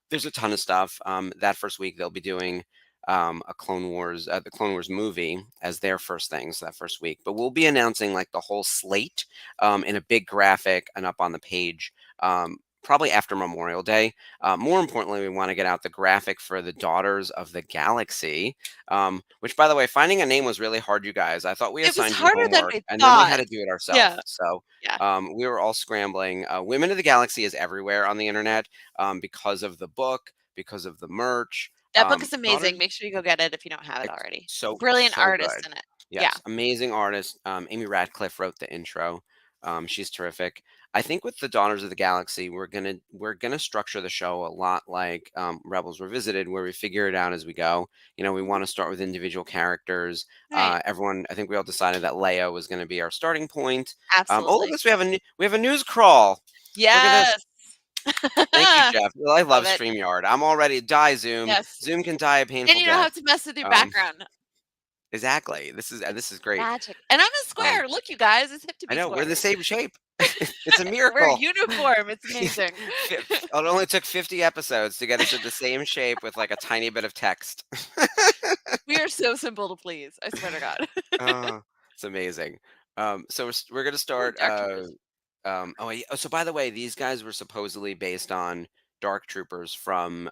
there's a ton of stuff. That first week, they'll be doing the Clone Wars movie as their first things that first week. But we'll be announcing like the whole slate in a big graphic and up on the page. Probably after Memorial Day. More importantly, we want to get out the graphic for the Daughters of the Galaxy, which, by the way, finding a name was really hard, you guys. I thought we It was assigned you harder than homework, we and then we had thought. to do it ourselves. Yeah. So Yeah. we were all scrambling. Women of the Galaxy is everywhere on the internet because of the book, because of the merch. That book is amazing. Daughters, Make sure you go get it if you don't have it it's already. so Brilliant so artist good. in it. Yeah. Yes, amazing artist. Amy Radcliffe wrote the intro. She's terrific. I think with the Daughters of the Galaxy, we're gonna structure the show a lot like Rebels Revisited, where we figure it out as we go. We Mhm. want to start with individual characters. Right. Everyone, I think we all decided that Leia was going to be our starting point. Oh, look at Absolutely. this! We have a news crawl. Look at this. Yes. Thank you, Jeff. Well, I love Love it. StreamYard. I'm already die Zoom. Yes. Zoom can die a And painful you don't death. have to mess with your Um, background. Exactly. This is great. Magic. And I'm a Um, square. Look, you guys, it's hip to I be know we're the squares. same shape. It's a We're miracle. uniform. It's amazing. It only took 50 episodes to get us in the same shape with like a tiny bit of text. We are so simple to please. I swear to God. Oh, it's amazing. So we're gonna Ooh, start. Dark Troopers. So by the way, these guys were supposedly based on Dark Troopers from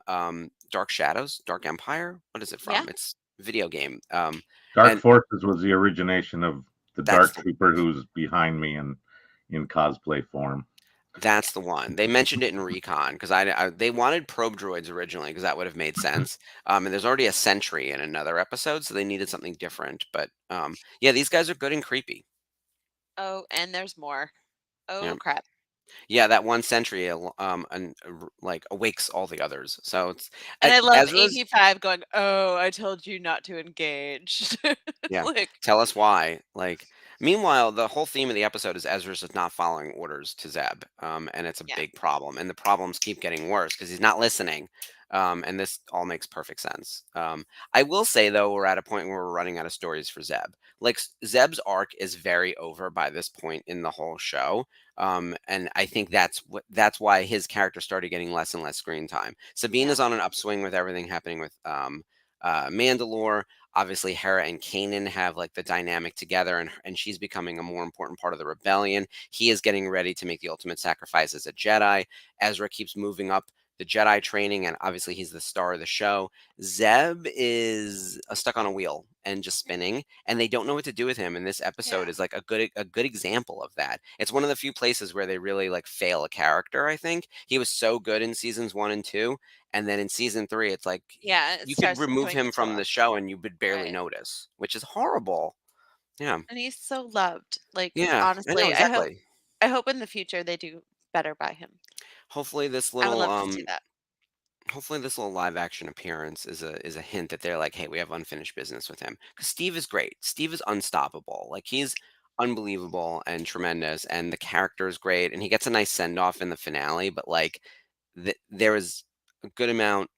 Dark Shadows, Dark Empire. What is it Yeah. from? It's a video game. Dark And Forces was the origination of the that's Dark the Trooper who's behind me in cosplay form. that's the one. They mentioned it in Recon because they wanted probe droids originally because that would have made sense. And there's already a sentry in another episode, so they needed something different. But yeah, these guys are good and creepy. Oh, and there's more. Yeah. Oh, crap. Yeah, that one sentry, like awakes all the others. So it's And I love Ezra's. AP5 going, "Oh, I told you not to engage." It's Yeah, like, tell us why. Like, meanwhile, the whole theme of the episode is Ezra's just not following orders to Zeb, and it's a yeah, big problem. And the problems keep getting worse because he's not listening. And this all makes perfect sense. I will say though, we're at a point where we're running out of stories for Zeb. Like Zeb's arc is very over by this point in the whole show. And I think that's why his character started getting less and less screen time. Sabine yeah, is on an upswing with everything happening with Mandalore. Obviously, Hera and Kanan have like the dynamic together, and she's becoming a more important part of the rebellion. He is getting ready to make the ultimate sacrifice as a Jedi. Ezra keeps moving up the Jedi training, and obviously he's the star of the show. Zeb is stuck on a wheel and just spinning, and they don't know what to do with him. And this episode yeah, is like a good example of that. It's one of the few places where they really like fail a character. I think he was so good in seasons 1 and 2, and then in season 3, it's like yeah. It you could starts remove becoming him from the control, show and you would barely right? notice, which is horrible. Yeah. And he's so loved. Like, Yeah, I know honestly, exactly. I hope in the future they do better by him. Hopefully this I would little love to see that. hopefully this little live action appearance is a hint that they're like, hey, we have unfinished business with him. Because Steve is great. Steve is unstoppable. Like he's unbelievable and tremendous, and the character is great, and he gets a nice send off in the finale. But like, there is a good amount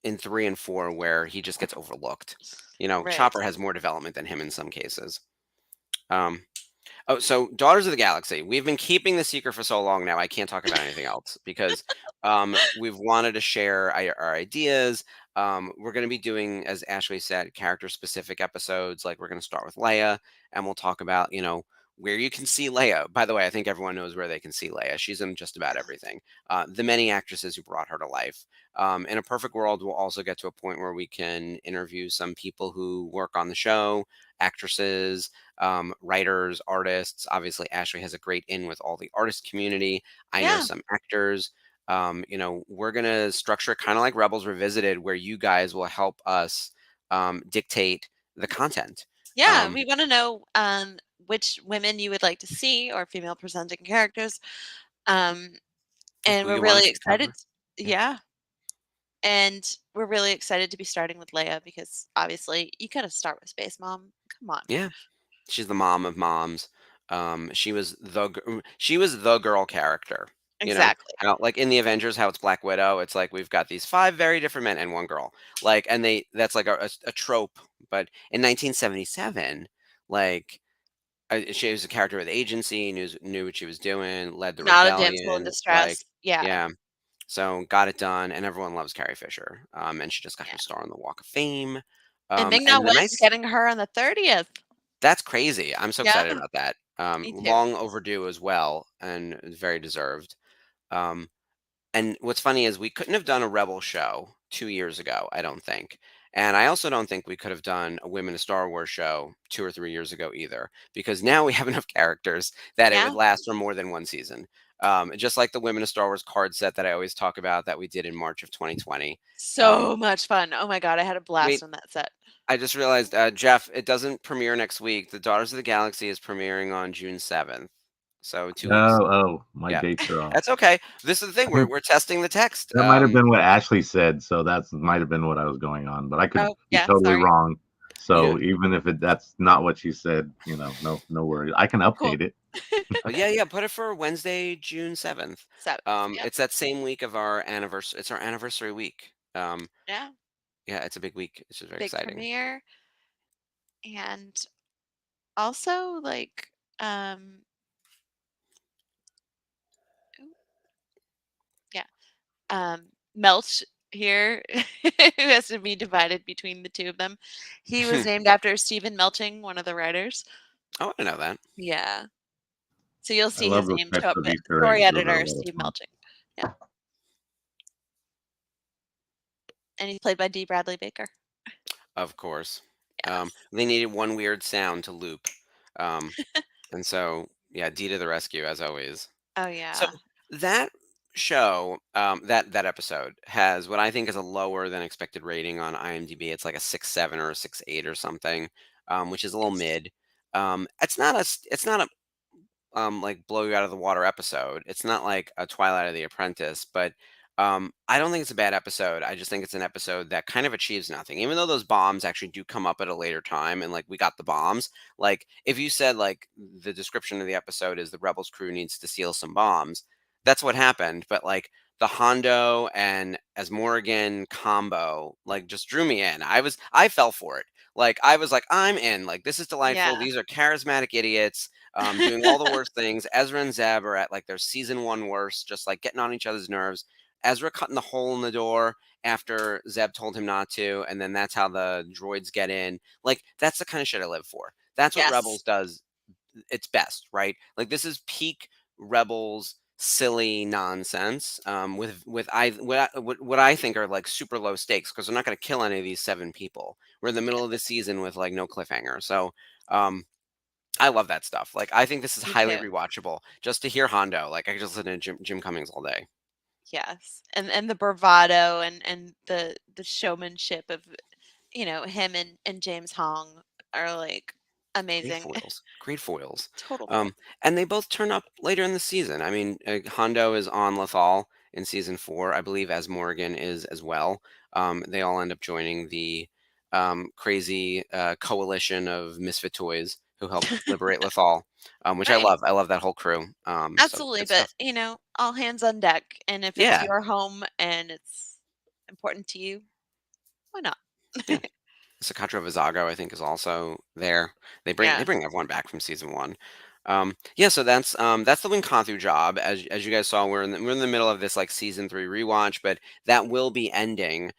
in 3 and 4 where he just gets overlooked. Right. Chopper has more development than him in some cases. Um, Oh, so Daughters of the Galaxy. We've been keeping the secret for so long now. I can't talk about anything else because we've wanted to share our ideas. We're going to be doing, as Ashley said, character specific episodes. Like we're going to start with Leia, and we'll talk about where you can see Leia. By the way, I think everyone knows where they can see Leia. She's in just about everything. The many actresses who brought her to life. In a perfect world, we'll also get to a point where we can interview some people who work on the show, actresses, writers, artists. Obviously, Ashley has a great in with all the artist community. I know Yeah, some actors. We're gonna structure it kind of like Rebels Revisited, where you guys will help us dictate the content. yeah. Um, We want to know which women you would like to see or female presenting characters. Um, and who we're you want us really to excited. cover? Yeah, Yeah, and we're really excited to be starting with Leia because obviously you got to start with Space Mom. Come on. yeah. She's the mom of moms. She was the girl character. Exactly. How like in the Avengers, how it's Black Widow. It's like we've got these five very different men and one girl. Like, and that's like a trope. But in 1977, like she was a character with agency, knew what she was doing, led the Not a damsel in rebellion. Like, distress. Yeah. yeah. So got it done, and everyone loves Carrie Fisher. And she just got Yeah. her star on the Walk of Fame. And Ming-Na And the Wen is nice getting her on the 30th. That's crazy. I'm so Yeah, excited about that. me too. Long overdue as well, and very deserved. Um, and what's funny is we couldn't have done a Rebel show 2 years ago, I don't think. And I also don't think we could have done a Women of Star Wars show 2 or 3 years ago either, because now we have enough characters that it would Yeah. last for more than one season. Just like the Women of Star Wars card set that I always talk about that we did in March of 2020. Um, So much fun. Oh my god, I had a blast wait, on that set. I just realized, Jeff, it doesn't premiere next week. The Daughters of the Galaxy is premiering on June 7th. So 2 weeks. My Yeah. dates are off. That's okay. This is the thing. I We're think we're testing the text. that might have been what Ashley said, so that's might have been what I was going on, but I could Oh, be yeah, totally sorry. wrong. Yeah. So even if that's not what she said, no worries. I can Cool. update it. Oh, yeah, yeah. Put it for Wednesday, June 7th. 7th, yep. It's that same week of our anniversary. It's our anniversary week. Yeah, Yeah, it's a big week. It's just very big exciting. premiere. And also, like, um, ooh, yeah, Melch here, who has to be divided between the two of them. He was named after Stephen Melching, one of the writers. Oh, I didn't know that. Yeah. So you'll I see love his those name show types up, of Easter story eggs. Those are a editor, lot of Steve fun. Melching. Yeah, and he's played by D. Bradley Baker. Of course. Yes. They needed one weird sound to loop. Um, and so, yeah, D to the rescue, as always. Oh, So yeah. that show, that episode has what I think is a lower than expected rating on IMDb. It's like a 6.7 or a 6.8 or something, which is a little Yes. mid. It's not a like blow you out of the water episode. It's not like a Twilight of the Apprentice, but I don't think it's a bad episode. I just think it's an episode that kind of achieves nothing. Even though those bombs actually do come up at a later time, and like we got the bombs. Like if you said like the description of the episode is the Rebels crew needs to steal some bombs, that's what happened. But like the Hondo and as Morrigan combo like just drew me in. I fell for it. Like I was like I'm in. Like this is delightful. Yeah. These are charismatic idiots doing all the worst things. Ezra and Zeb are at like their season one worst, just like getting on each other's nerves. Ezra cutting the hole in the door after Zeb told him not to, and then that's how the droids get in. Like that's the kind of shit I live for. That's what Yes. Rebels does its best, right? Like this is peak Rebels silly nonsense with what I think are like super low stakes because we're not going to kill any of these 7 people. We're in the middle of the season with like no cliffhanger, so um, I love that stuff. Like, I think this is Me highly too. rewatchable. Just to hear Hondo, like, I could just listen to Jim Cummings all day. Yes. And the bravado and the showmanship of, him and James Hong are, like, Great amazing. foils. Great foils. Total foil. Um, and they both turn up later in the season. I mean, Hondo is on Lethal in season 4, I believe, as Morgan is as well. They all end up joining the crazy coalition of misfit toys who help liberate Lethal, which I Right. love. I love that whole crew. So Absolutely, good but, stuff. all hands on deck, and if it's Yeah, your home and it's important to you, why not? yeah. Sakatra Vizago, I think, is also there. They Yeah. bring everyone back from season one. Yeah, so that's the Wynkahthu job. As you guys saw, we're in the middle of this like season 3 rewatch, but that will be ending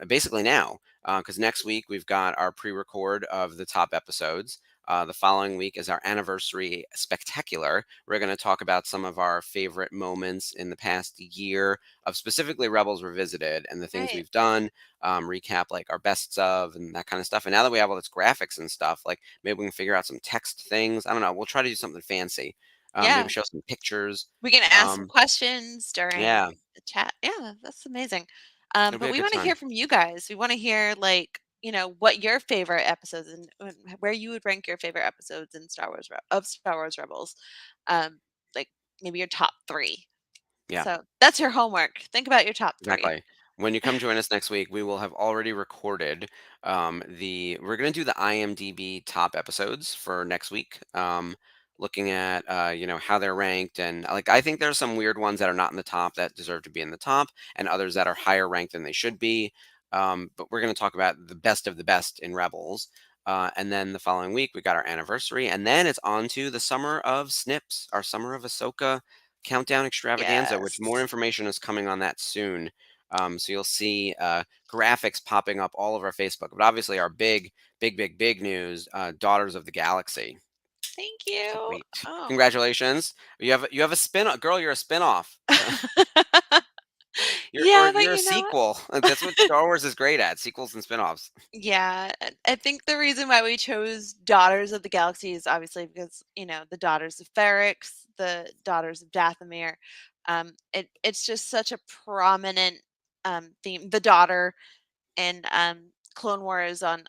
basically now because next week we've got our pre-record of the top episodes. The following week is our anniversary spectacular. We're going to talk about some of our favorite moments in the past year of specifically Rebels Revisited and the things Right. we've done, recap like our bests of and that kind of stuff. And now that we have all this graphics and stuff, like maybe we can figure out some text things. I don't know. We'll try to do something fancy. Maybe Yeah. show some pictures. We can ask some Um, questions during yeah, the chat. Yeah, that's amazing. it'll be But a we good wanna hear time. from you guys. We wanna hear, like, what your favorite episodes and where you would rank your favorite episodes in Star Wars Rebels. Um, like, maybe your top 3. Yeah. So, that's your homework. Think about your top 3. Exactly. When you come join us next week, we will have already recorded we're going to do the IMDb top episodes for next week. Looking at how they're ranked and like I think there's some weird ones that are not in the top that deserve to be in the top and others that are higher ranked than they should be. But we're going to talk about the best of the best in Rebels. And then the following week we got our anniversary, and then it's on to the summer of Snips, our summer of Ahsoka countdown extravaganza, which more Yes. information is coming on that soon. So you'll see graphics popping up all over our Facebook. But obviously, our big news: Daughters of the Galaxy. Thank Can't you. wait! Oh. Congratulations! You have a spin, girl. You're a spinoff. You're or Yeah, but you're a you know what? sequel. That's what Star Wars is great at: sequels and spinoffs. Yeah, I think the reason why we chose Daughters of the Galaxy is obviously because, the daughters of Ferrix, the daughters of Dathomir. It's just such a prominent theme. The daughter in Clone Wars on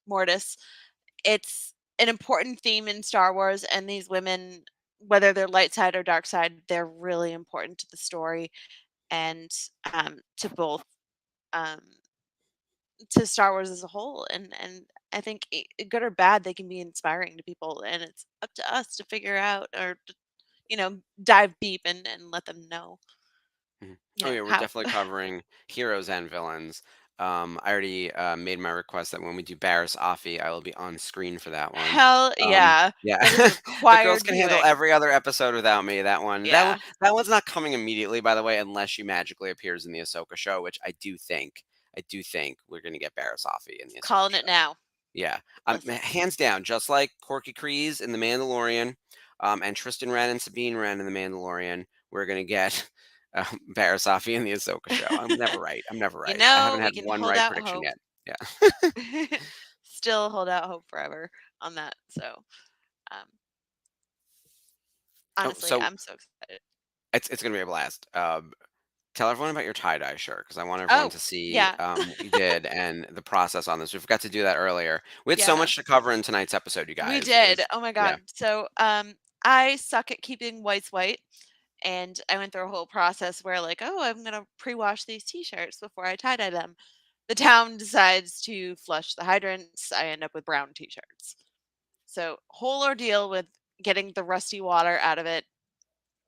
Mortis. It's an important theme in Star Wars, and these women, whether they're light side or dark side, they're really important to the story and to both. Um, to Star Wars as a whole, and I think good or bad, they can be inspiring to people, and it's up to us to figure out or dive deep and let them know, Mhm. Oh yeah, we're how. definitely covering heroes and villains. I already made my request that when we do Barris Offee, I will be on screen for that one. Hell yeah. Yeah, That is the girls required can handle viewing. every other episode without me. Yeah. That one's not coming immediately, by the way, unless she magically appears in the Ahsoka show, which I do think. I do think we're gonna get Barris Offee in the Ahsoka Calling it show. now. Yeah, Listen. hands down, just like Corky Kryze in The Mandalorian, and Tristan Wren and Sabine Wren in The Mandalorian, we're gonna get Barris Offee in the Ahsoka show. I'm never right. I'm never You right. I know, haven't we had can one hold right out prediction hope. yet. Yeah. Still hold out hope forever on that. So, um, Oh, honestly, so I'm so excited. it's gonna be a blast. Tell everyone about your tie-dye shirt because I want everyone Oh, to see yeah. what you did and the process on this. We forgot to do that earlier. We had so Yeah. much to cover in tonight's episode, you We guys. It did. was Oh my yeah. god. So, I suck at keeping whites white, and I went through a whole process where like, "Oh, I'm gonna pre-wash these t-shirts before I tie-dye them." The town decides to flush the hydrants. I end up with brown t-shirts. So, whole ordeal with getting the rusty water out of it.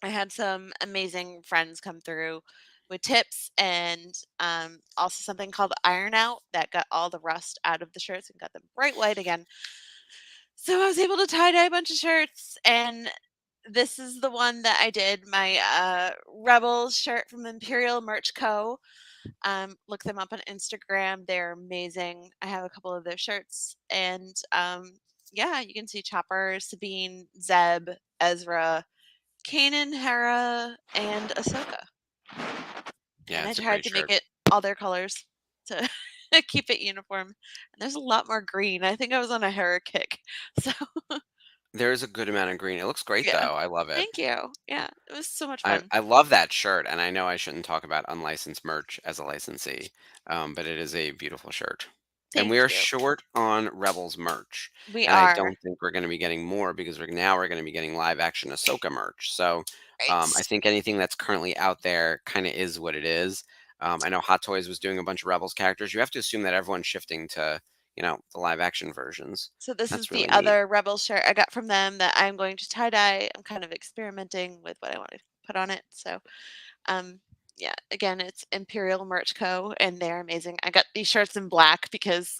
I had some amazing friends come through with tips and also something called iron out that got all the rust out of the shirts and got them bright white again. So I was able to tie dye a bunch of shirts, and this is the one that I did my Rebels shirt from Imperial Merch Co. Look them up on Instagram; they're amazing. I have a couple of their shirts, and yeah, you can see Chopper, Sabine, Zeb, Ezra, Kanan, Hera, and Ahsoka. Yeah, And I it's a tried great to make shirt. it all their colors to keep it uniform. And there's a lot more green. I think I was on a Hera kick. So There is a good amount of green. It looks great yeah. though. I love it. Thank you. Yeah, it was so much I fun. I love that shirt, and I know I shouldn't talk about unlicensed merch as a licensee, but it is a beautiful shirt. And we Thank are you. short on Rebels merch, We and I are. don't think we're going to be getting more because we're going to be getting live action Ahsoka merch. So I Right. think anything that's currently out there kind of is what it is. I know Hot Toys was doing a bunch of Rebels characters. You have to assume that everyone's shifting to the live action versions. So this is That's the really neat. other Rebel shirt I got from them that I'm going to tie dye. I'm kind of experimenting with what I want to put on it. So Um, yeah, again, it's Imperial Merch Co. and they're amazing. I got these shirts in black because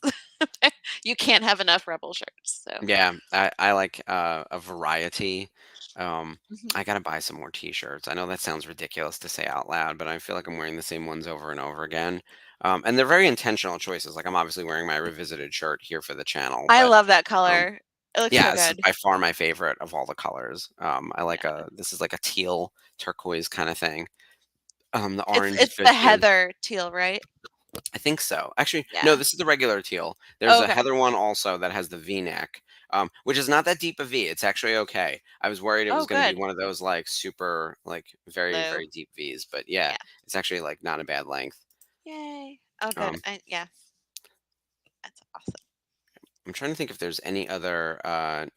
you can't have enough Rebel shirts. So Yeah, I like a variety. mhm. I gotta buy some more t-shirts. I know that sounds ridiculous to say out loud, but I feel like I'm wearing the same ones over and over again. And they're very intentional choices. Like I'm obviously wearing my revisited shirt here for the channel, I but love that um, color. It looks so yeah, this is good. by far my favorite of all the colors. I like Yeah. this is like a teal turquoise kind of thing. The It's orange is it's good the too. heather teal, right? I think so. Actually, no, Yeah. this is the regular teal. There's a Okay. heather one also that has the V-neck, which is not that deep a V. It's actually okay. I was worried it was Oh, going to be good. one of those like super, like very, Low. very deep Vs. But yeah, Yeah. it's actually like not a bad length. Yay. Oh, good. Um, Yeah, that's awesome. I'm trying to think if there's any other.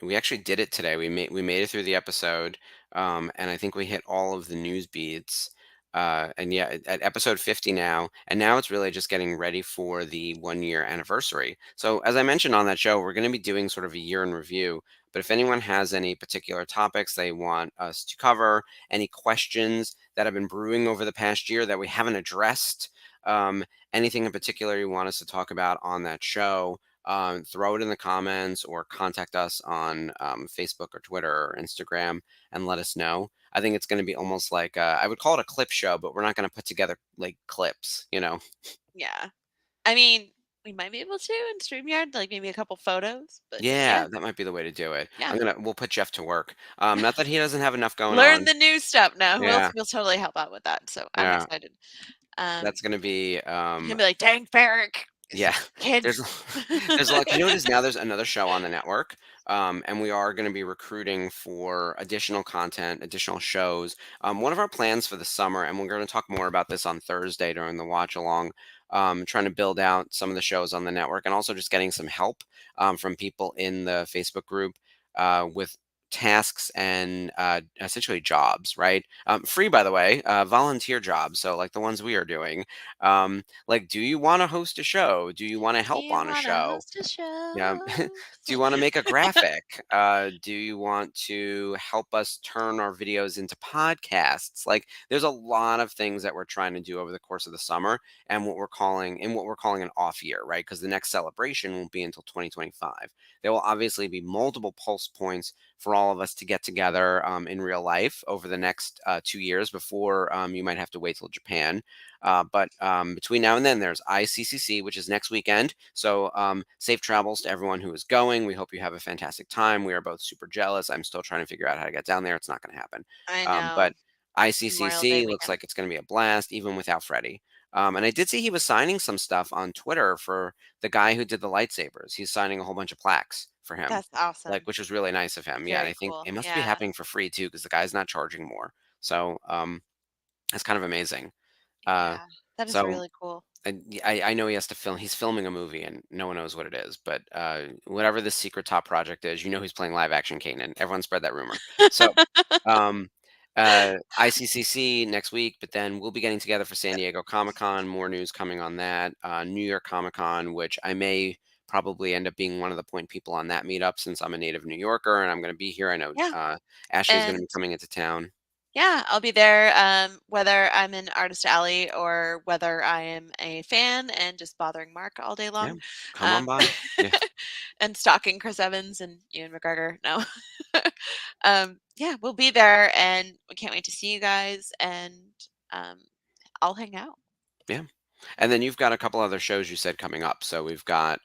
We actually did it today. We made it through the episode, and I think we hit all of the news beats. And yeah, at episode 50 now, and now it's really just getting ready for the 1 year anniversary. So as I mentioned on that show, we're going to be doing sort of a year in review. But if anyone has any particular topics they want us to cover, any questions that have been brewing over the past year that we haven't addressed, anything in particular you want us to talk about on that show, throw it in the comments or contact us on Facebook or Twitter or Instagram and let us know. I think it's going to be almost like I would call it a clip show, but we're not going to put together like clips. Yeah. I mean, we might be able to in StreamYard, like maybe a couple photos, but yeah, Yeah, that might be the way to do it. yeah. We'll put Jeff to work. Not that he doesn't have enough going Learn on. the new stuff now. We'll Yeah, we'll totally help out with that. So I'm yeah, excited. Um, that's going to be he's gonna be like, "Dang, Ferric, Yeah, there's kids." there's like you know what it is now. There's another show on the network, and we are going to be recruiting for additional content, additional shows. One of our plans for the summer, and we're going to talk more about this on Thursday during the watch along. Trying to build out some of the shows on the network, and also just getting some help from people in the Facebook group with tasks and essentially jobs, right? Free, by the way, volunteer jobs. So, like the ones we are doing. Like, do you want to host a show? Do you want to Do help you on a want to show? host a Yeah. show? Do you want to make a graphic? Do you want to help us turn our videos into podcasts? Like, there's a lot of things that we're trying to do over the course of the summer, and what we're calling an off year, right? Because the next celebration won't be until 2025. There will obviously be multiple pulse points for all of us to get together in real life over the next 2 years before you might have to wait till Japan. But between now and then, there's ICCC, which is next weekend. So safe travels to everyone who is going. We hope you have a fantastic time. We are both super jealous. I'm still trying to figure out how to get down there. It's not going to happen. I But know. Memorial Day ICCC looks weekend. like it's going to be a blast, even without Freddie. And I did see he was signing some stuff on Twitter for the guy who did the lightsabers. He's signing a whole bunch of plaques for him, That's like, awesome. which was really nice of him. Yeah, and Very I think cool. it must be Yeah. happening for free too, because the guy's not charging more. So that's kind of amazing. Uh, Yeah. That is so really cool. and I know he has to film. He's filming a movie, and no one knows what it is. But whatever the secret top project is, he's playing live action Kanan. Everyone spread that rumor. So, um, ICCC next week, but then we'll be getting together for San Diego Comic Con. More news coming on that. New York Comic Con, which I may probably end up being one of the point people on that meetup, since I'm a native New Yorker and I'm going to be here. I know Yeah. Ashley's going to And be coming into town. yeah, I'll be there, whether I'm in Artist Alley or whether I am a fan and just bothering Mark all day Yeah, long, come on um, by. Yeah, and stalking Chris Evans and Ewan McGregor. No. Yeah, we'll be there, and we can't wait to see you guys, and um, I'll hang out. yeah. And then you've got a couple other shows you said coming up. So we've got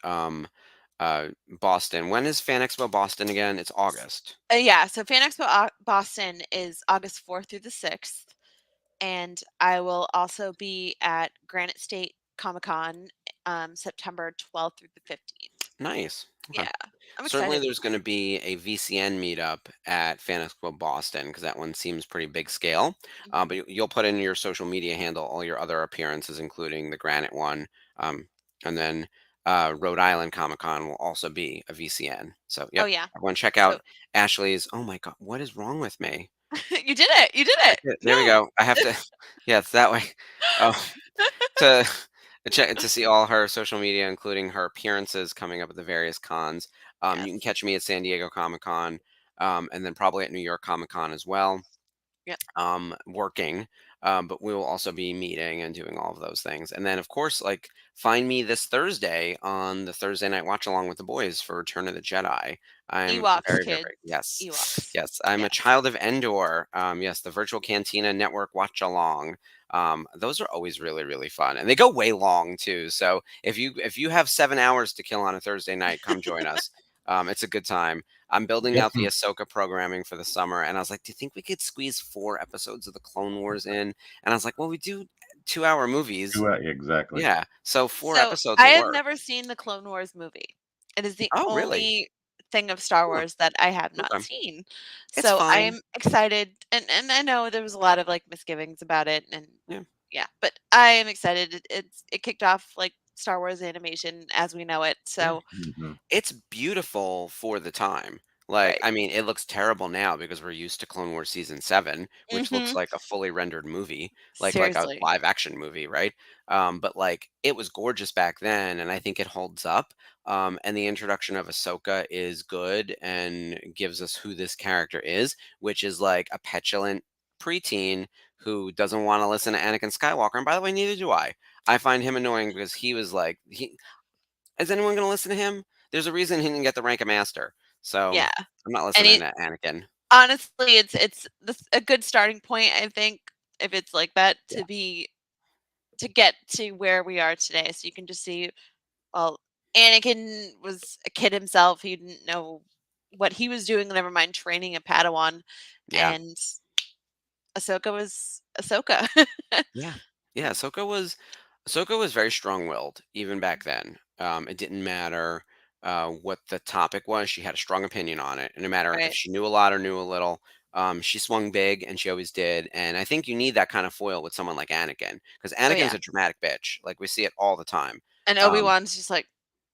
Boston. When is Fan Expo Boston again? It's August. Yeah, so Fan Expo Boston is August 4th through the 6th, and I will also be at Granite State Comic Con September 12th through the 15th. Nice. Okay. Yeah, I'm Certainly excited. there's going to be a VCN meetup at Fan Expo Boston, because that one seems pretty big scale. Mhm. But you'll put in your social media handle all your other appearances, including the Granite one. And then Rhode Island Comic Con will also be a VCN. So, Oh, yep. yeah. Everyone check So out Ashley's. Oh my God. What is wrong with me? you did it. You did it. There we No. go. I have to. Yeah, it's that way. Oh, to check to see all her social media, including her appearances coming up at the various cons. You can Yes. catch me at San Diego Comic Con, and then probably at New York Comic Con as well, Yep. working. But we will also be meeting and doing all of those things. And then, of course, like, find me this Thursday on the Thursday night watch along with the boys for Return of the Jedi. I'm Ewoks, very, very, kids. yes, Ewoks. yes. I'm a Yes. child of Endor. Yes, the Virtual Cantina Network watch along. Those are always really, really fun, and they go way long too. So if you have 7 hours to kill on a Thursday night, come join us. It's a good time. I'm building Get out the some Ahsoka programming for the summer, and I was like, "Do you think we could squeeze 4 episodes of the Clone Wars in?" And I was like, "Well, we do 2-hour movies, exactly. yeah, so four So episodes I will have work." never seen the Clone Wars movie. It is the Oh, really? only thing of Star Huh, Wars that I have not okay. seen. It's So fine. I'm excited, and I know there was a lot of like misgivings about it, and Yeah. yeah, but I am excited. It kicked off like Star Wars animation as we know it. Yeah. So Mhm. It's beautiful for the time. Like, right. I mean, it looks terrible now because we're used to Clone Wars season 7, which looks Hmm. like a fully rendered movie, like a Seriously. live action movie, right? But like, it was gorgeous back then, and I think it holds up. And the introduction of Ahsoka is good and gives us who this character is, which is like a petulant preteen who doesn't want to listen to Anakin Skywalker. And by the way, neither do I. I find him annoying because he was like, is anyone gonna listen to him? There's a reason he didn't get the rank of master. So Yeah. I'm not And listening to Anakin. honestly, it's a good starting point. I think if it's like that Yeah. to get to where we are today, so you can just see. Well, Anakin was a kid himself. He didn't know what he was doing, never mind training a Padawan. Yeah. And Ahsoka was Ahsoka. Yeah. Yeah. Ahsoka was very strong-willed even back then. It didn't matter what the topic was. She had a strong opinion on it, and no matter if Right. she knew a lot or knew a little, she swung big, and she always did. And I think you need that kind of foil with someone like Anakin, because Oh, Anakin's yeah. a dramatic bitch. Like, we see it all the time. And Um, Obi-Wan's just like,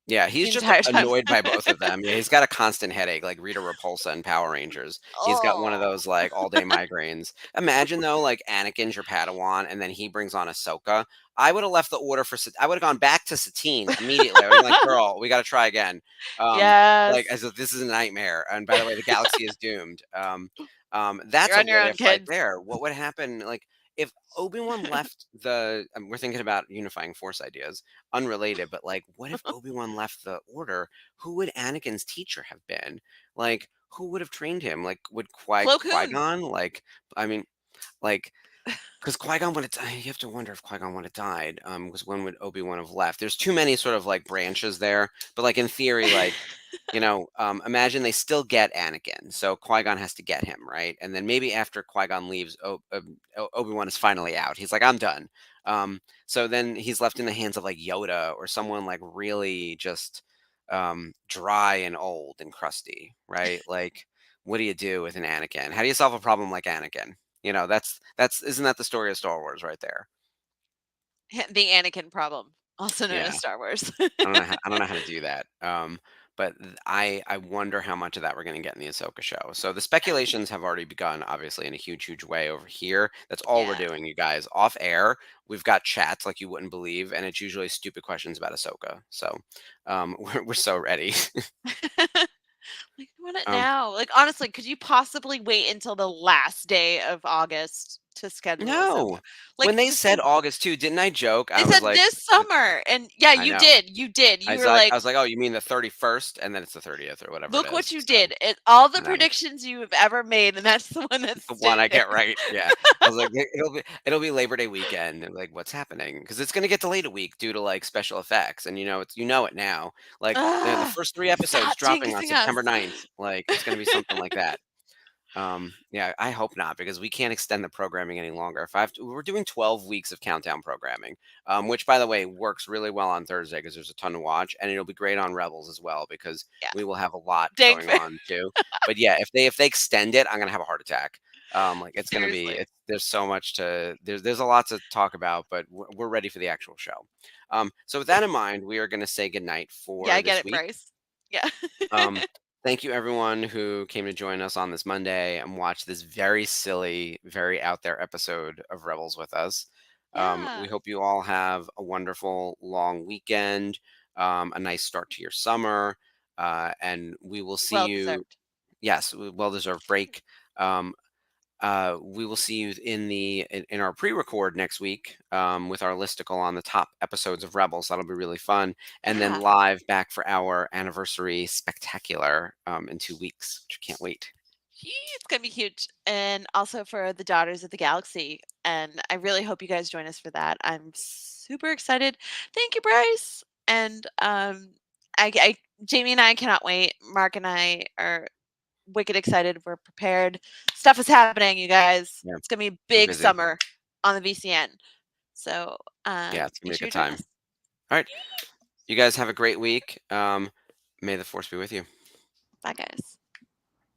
Yeah, the he's just entire time. annoyed by both of them. Yeah, he's got a constant headache, like Rita Repulsa in Power Rangers. He's got one of Oh. those, like, all-day migraines. Imagine, though, like, Anakin's your Padawan, and then he brings on Ahsoka. I would've left the order for Sa I would've gone back to Satine immediately. I would've been like, "Girl, we gotta try again." Like, Yes. as if this is a nightmare, and by the way, the galaxy is doomed. That's You're a on your what own, if right kids. there. What would happen, like, if Obi-Wan left the we're thinking about unifying Force ideas, unrelated, but, like, what if Obi-Wan left the Order? Who would Anakin's teacher have been? Like, who would have trained him? Like, would Plo Koon. Qui-Gon? Like, I mean, like, because Qui-Gon would have you have to wonder if Qui-Gon would have died, because when would Obi-Wan have left? There's too many sort of, like, branches there, but, like, in theory, like, imagine they still get Anakin, so Qui-Gon has to get him, right? And then maybe after Qui-Gon leaves, Obi-Wan is finally out. He's like, "I'm done." So then he's left in the hands of, like, Yoda or someone, like, really just, dry and old and crusty, right? Like, what do you do with an Anakin? How do you solve a problem like Anakin? That's isn't that the story of Star Wars right there? The Anakin problem, also known Yeah. as Star Wars. I don't know how to do that. But I wonder how much of that we're going to get in the Ahsoka show. So the speculations have already begun, obviously, in a huge, huge way over here. That's all we're Yeah. doing, you guys. Off air, we've got chats like you wouldn't believe, and it's usually stupid questions about Ahsoka. So we're so ready. Like, I want it um, now. Like, honestly, could you possibly wait until the last day of August to schedule Ahsoka? no, when Like, they just said August too, didn't I joke? they I was said like, this summer, and yeah, I you know. did. You did. You were I like, was like, oh, you mean the 31st, and then it's the 30th or whatever it look what is. you So did. All the I know. predictions you have ever made, and that's the one that's The one I sticking. get right, yeah. I was like, it'll be Labor Day weekend," and, like, what's happening? Because it's gonna get delayed a week due to, like, special effects, and, you know it now. Like, the Ah, first 3 episodes stop dropping on jinxing September us. 9th, like, it's gonna be something like that. Yeah, I hope not because we can't extend the programming any longer. If I have to we're doing 12 weeks of countdown programming, which, by the way, works really well on Thursday because there's a ton to watch, and it'll be great on Rebels as well because Yeah, we will have a lot dang going fair. on too. But yeah, if they extend it, I'm gonna have a heart attack. Like it's gonna be Seriously. there's so much to there's a lot to talk about, but we're ready for the actual show. So with that in mind, we are gonna say goodnight Yeah, I for get this it, week. Bryce. Yeah. Um, Thank you everyone who came to join us on this Monday and watch this very silly, very out there episode of Rebels with us. We Yeah. hope you all have a wonderful long weekend, a nice start to your summer, and we will see Well you. deserved. Yes, well deserved break. Um, we will see you in our pre-record next week with our listicle on the top episodes of Rebels. That'll be really fun, and then Yeah. live back for our anniversary spectacular in 2 weeks, which I can't wait. It's gonna be huge. And also for the Daughters of the Galaxy. And I really hope you guys join us for that. I'm super excited. Thank you, Bryce. And Jamie and I cannot wait. Mark and I are wicked excited. We're prepared. Stuff is happening, you guys. Yeah, It's gonna be a we're big busy. summer on the VCN. So Yeah, it's gonna be make a sure good you join time. us. All right, you guys have a great week. May the force be with you. Bye, guys.